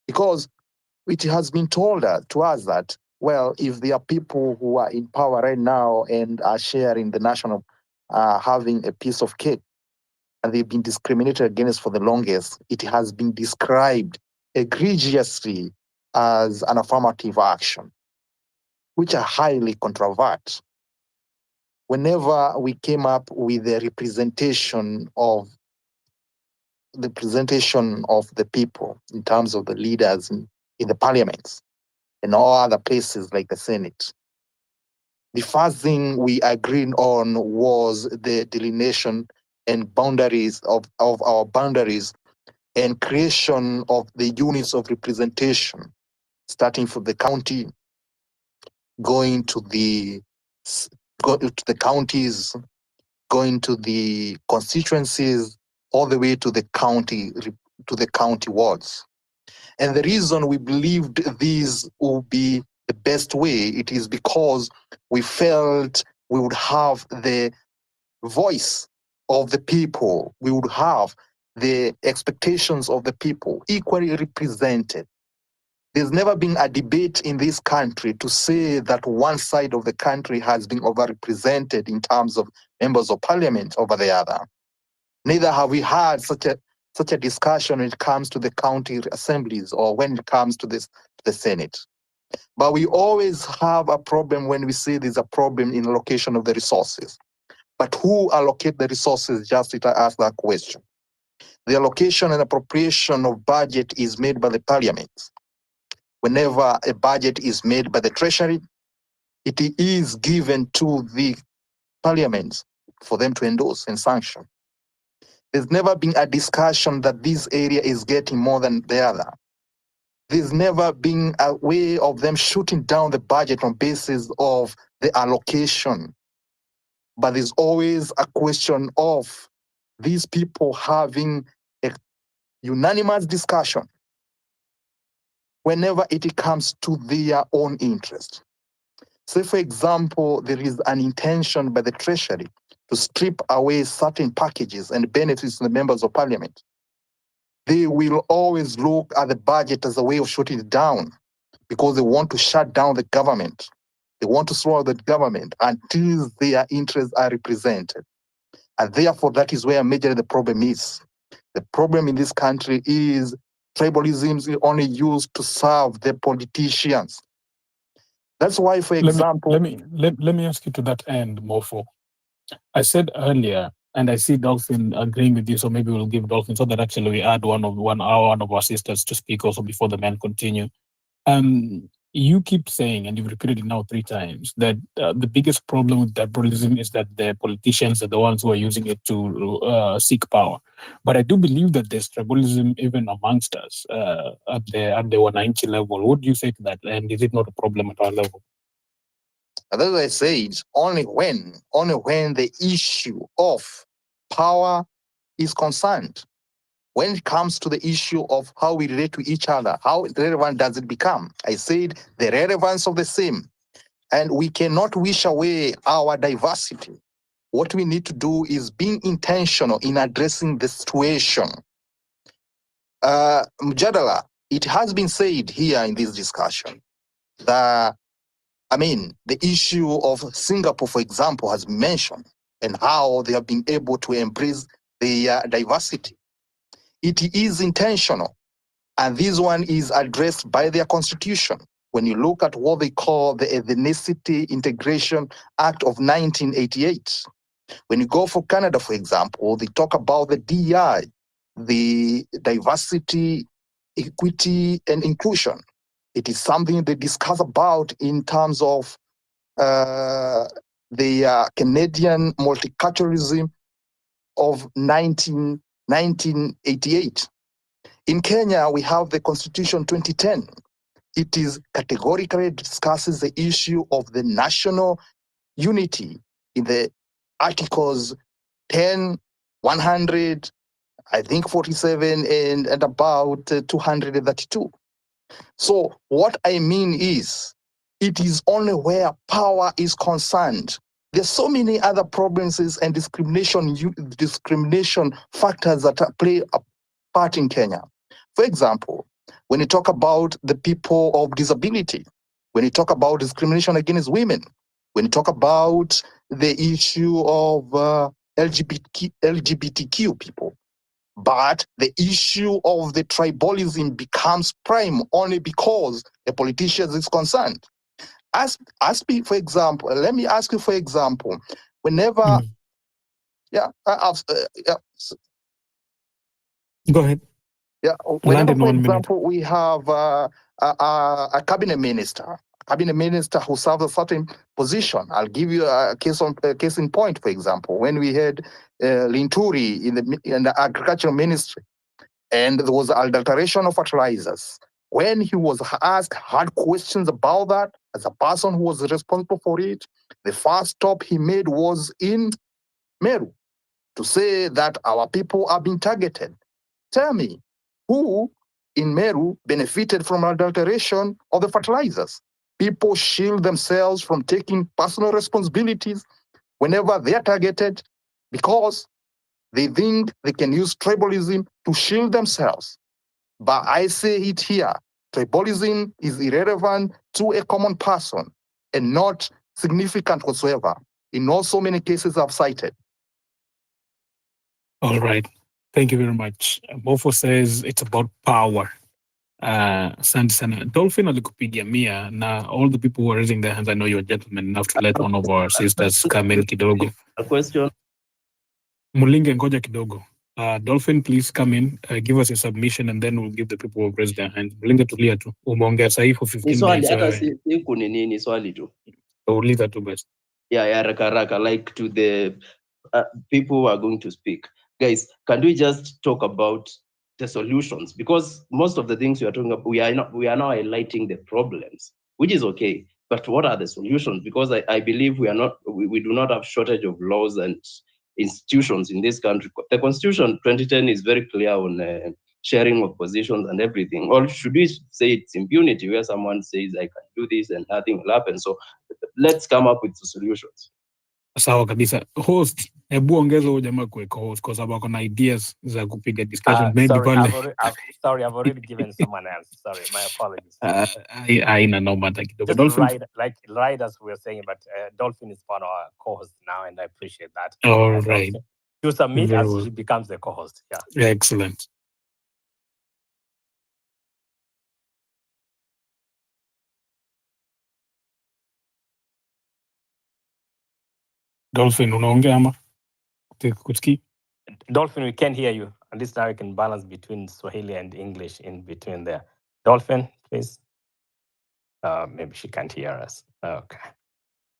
because it has been told to us that, well, if there are people who are in power right now and are sharing the national, having a piece of cake, and they've been discriminated against for the longest, it has been described egregiously as an affirmative action, which are highly controversial. Whenever we came up with the representation of the people in terms of the leaders in the parliaments and all other places like the Senate, the first thing we agreed on was the delineation and boundaries of our boundaries and creation of the units of representation, starting from the county, going to the counties, going to the constituencies, all the way to the county wards. And the reason we believed this would be the best way, it is because we felt we would have the voice of the people, we would have the expectations of the people equally represented. There's never been a debate in this country to say that one side of the country has been overrepresented in terms of members of parliament over the other. Neither have we had such a discussion when it comes to the county assemblies or when it comes to the Senate. But we always have a problem when we say there's a problem in allocation of the resources. But who allocate the resources? Just to ask that question. The allocation and appropriation of budget is made by the parliament. Whenever a budget is made by the treasury, it is given to the parliament for them to endorse and sanction. There's never been a discussion that this area is getting more than the other. There's never been a way of them shooting down the budget on basis of the allocation. But there's always a question of these people having a unanimous discussion whenever it comes to their own interest. Say, for example, there is an intention by the Treasury to strip away certain packages and benefits to the members of parliament. They will always look at the budget as a way of shutting it down because they want to shut down the government. They want to swallow the government until their interests are represented. And therefore, that is where majorly the problem is. The problem in this country is tribalism is only used to serve the politicians. That's why, for example... Let me ask you to that end, Mofo. I said earlier, and I see Dolphin agreeing with you, so maybe we'll give Dolphin so that actually we add one of our sisters to speak also before the men continue. You keep saying, and you've repeated it now 3 times, that the biggest problem with tribalism is that the politicians are the ones who are using it to seek power. But I do believe that there's tribalism even amongst us at the Wananchi level. What do you say to that? And is it not a problem at our level? As I said, only when the issue of power is concerned. When it comes to the issue of how we relate to each other, how relevant does it become? I said the relevance of the same. And we cannot wish away our diversity. What we need to do is being intentional in addressing the situation. Mjadala, it has been said here in this discussion that, the issue of Singapore, for example, has been mentioned and how they have been able to embrace their diversity. It is intentional, and this one is addressed by their constitution. When you look at what they call the Ethnicity Integration Act of 1988, when you go for Canada, for example, they talk about the DEI, the diversity, equity, and inclusion. It is something they discuss about in terms of the Canadian multiculturalism of 1988. In Kenya, we have the Constitution 2010. It is categorically discusses the issue of the national unity in the articles 10, 100, I think 47, and about 232. So what I mean is, it is only where power is concerned. There's so many other problems and discrimination factors that play a part in Kenya. For example, when you talk about the people of disability, when you talk about discrimination against women, when you talk about the issue of LGBTQ people, but the issue of the tribalism becomes prime only because a politician is concerned. For example, let me ask you, for example, whenever, Go ahead. Yeah, whenever, for example, we have a cabinet minister who serves a certain position. I'll give you a case in point. For example, when we had Linturi in the agricultural ministry, and there was adulteration of fertilizers. When he was asked hard questions about that, as a person who was responsible for it, the first stop he made was in Meru to say that our people are being targeted. Tell me, who in Meru benefited from adulteration of the fertilizers? People shield themselves from taking personal responsibilities whenever they are targeted because they think they can use tribalism to shield themselves. But I say it here, tribalism is irrelevant to a common person and not significant whatsoever in all so many cases I've cited. All right. Thank you very much. Mofo says it's about power. Asante sana. Dolphin alikupigia mia na all the people who are raising their hands, I know you're gentlemen enough to let one of our sisters come in kidogo. A question. Mulinge ngoja kidogo. Dolphin, please come in, give us a submission and then we'll give the people who raise their hands. Mulinge tulia tu. Umeongea sahi for 15 minutes. Hata siku ni swali tu. Uliza tu best. Yeah, raka, like to the people who are going to speak. Guys, can we just talk about the solutions? Because most of the things we are talking about, we are now highlighting the problems, which is okay. But what are the solutions? Because I believe we do not have shortage of laws and institutions in this country. The Constitution 2010 is very clear on sharing of positions and everything. Or should we say it's impunity, where someone says, I can do this and nothing will happen? So let's come up with the solutions. Sawa kabisa. Host, hebu ongeza huyo jamaa kuweka host kwa sababu ako na ideas za kupiga discussion. Sorry, I've already given someone else. Sorry, my apologies. Haina noma hata kidogo. Just Dolphin, right as we were saying, but Dolphin is part of our co-host now, and I appreciate that. All right. To submit Very as well. he becomes the co-host. Yeah. Excellent. Dolphin, unaongea ama? Kusikii? Dolphin, we can't hear you. At least now we can balance between Swahili and English in between there. Dolphin, please. Maybe she can't hear us. Okay.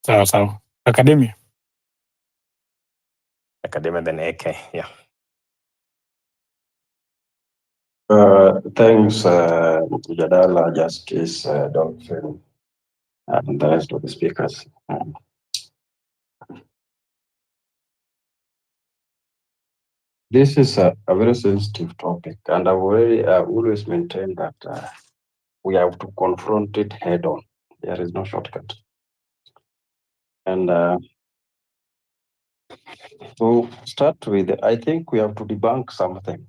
Sawa. Academia, then AK. Yeah. Thanks, Jadala, Justice, Dolphin, and the rest of the speakers. This is a very sensitive topic, and I've always maintained that we have to confront it head on. There is no shortcut. And to start with, I think we have to debunk something.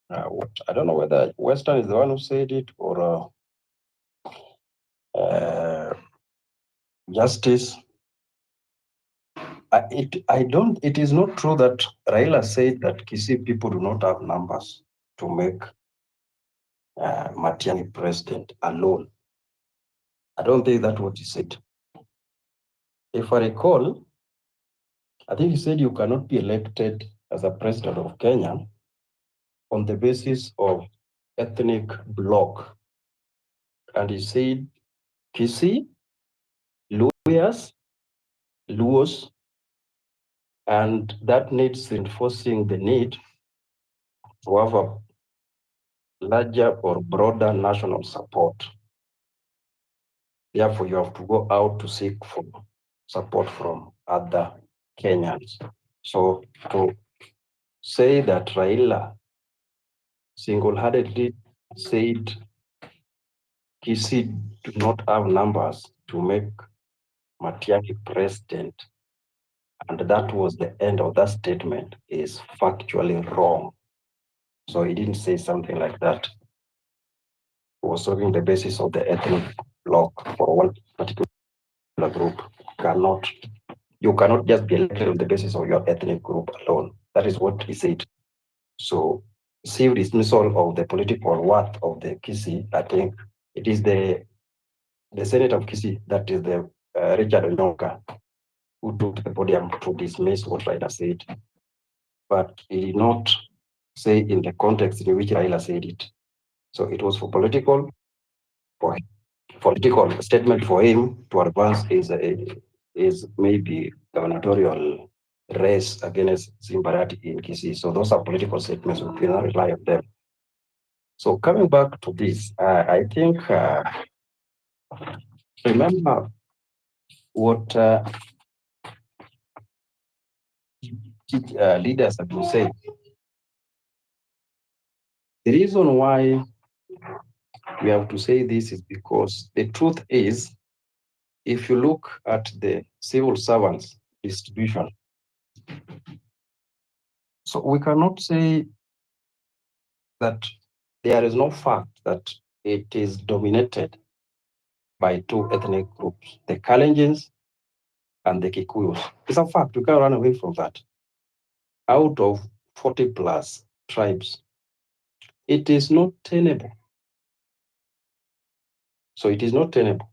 I don't know whether Western is the one who said it or Justice. It is not true that Raila said that Kisii people do not have numbers to make Matiang'i president alone. I don't think that's what he said. If I recall, I think he said you cannot be elected as a president of Kenya on the basis of ethnic bloc. And he said Kisii, Luos, And that needs reinforcing the need to have a larger or broader national support. Therefore, you have to go out to seek for support from other Kenyans. So to say that Raila single-handedly said Kisii do not have numbers to make Matiang'i president, and that was the end of that statement, is factually wrong. So he didn't say something like that. He was talking the basis of the ethnic bloc for one particular group. You cannot just be elected on the basis of your ethnic group alone. That is what he said. So, see dismissal of the political worth of the Kisii, I think it is the Senate of Kisii, that is the Richard Onyonka, who took the podium to dismiss what Raila said. But he did not say in the context in which Raila said it. So it was for political statement for him to advance is maybe gubernatorial race against Zimbarati in Kisii. So those are political statements. We cannot rely on them. So coming back to this, I think remember what leaders have been saying. The reason why we have to say this is because the truth is, if you look at the civil servants distribution, so we cannot say that there is no fact that it is dominated by two ethnic groups, the Kalenjins and the Kikuyus. It's a fact, we can't run away from that. Out of 40 plus tribes, it is not tenable. So it is not tenable.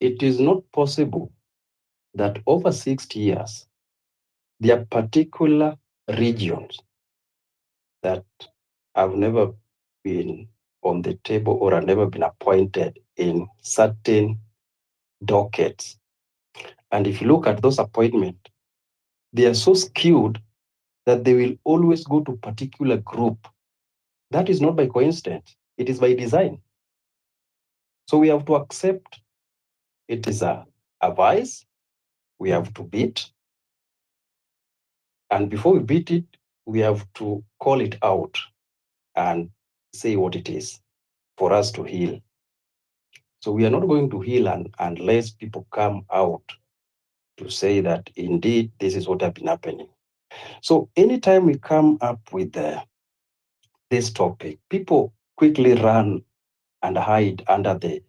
It is not possible that over 60 years, there are particular regions that have never been on the table or have never been appointed in certain dockets. And if you look at those appointments, they are so skewed that they will always go to a particular group. That is not by coincidence, it is by design. So we have to accept it is a vice we have to beat. And before we beat it, we have to call it out and say what it is for us to heal. So we are not going to heal unless people come out to say that indeed this is what has been happening. So anytime we come up with this topic, people quickly run and hide under the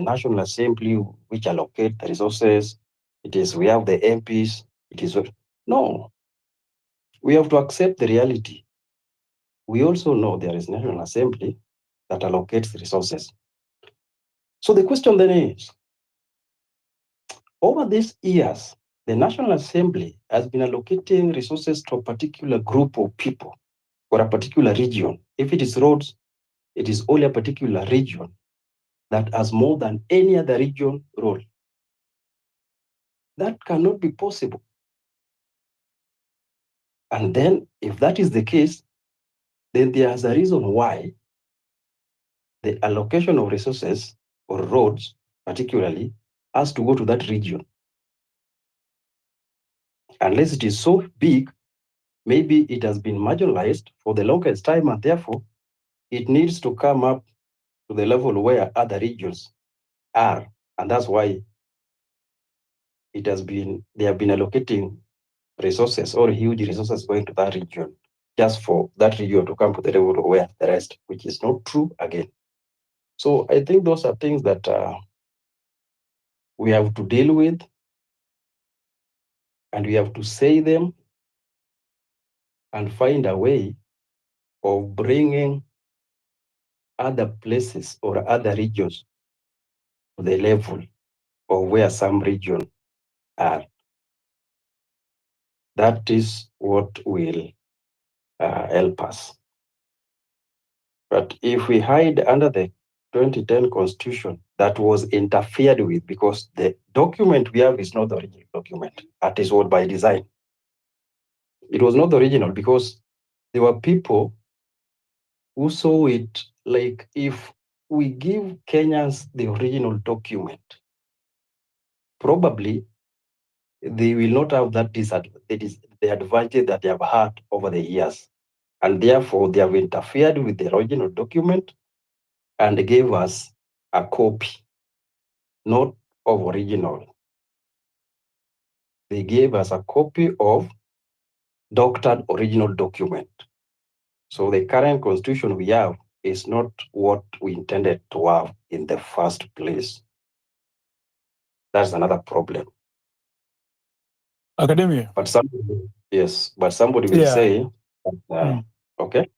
National Assembly which allocate the resources. It is we have the MPs. It is no. We have to accept the reality. We also know there is National Assembly that allocates the resources. So the question then is, over these years, the National Assembly has been allocating resources to a particular group of people or a particular region. If it is roads, it is only a particular region that has more than any other region role. That cannot be possible. And then if that is the case, then there's a reason why the allocation of resources or roads particularly has to go to that region. Unless it is so big, maybe it has been marginalized for the longest time and therefore it needs to come up to the level where other regions are. And that's why they have been allocating resources or huge resources going to that region, just for that region to come to the level where the rest, which is not true again. So I think those are things that we have to deal with, and we have to say them and find a way of bringing other places or other regions to the level of where some regions are. That is what will help us. But if we hide under the 2010 Constitution that was interfered with because the document we have is not the original document. That is what by design. It was not the original because there were people who saw it like if we give Kenyans the original document, probably they will not have that the advantage that they have had over the years. And therefore, they have interfered with the original document and gave us a copy, not of original. They gave us a copy of doctored original document. So the current constitution we have is not what we intended to have in the first place. That's another problem. Academia. But somebody will say, that, okay.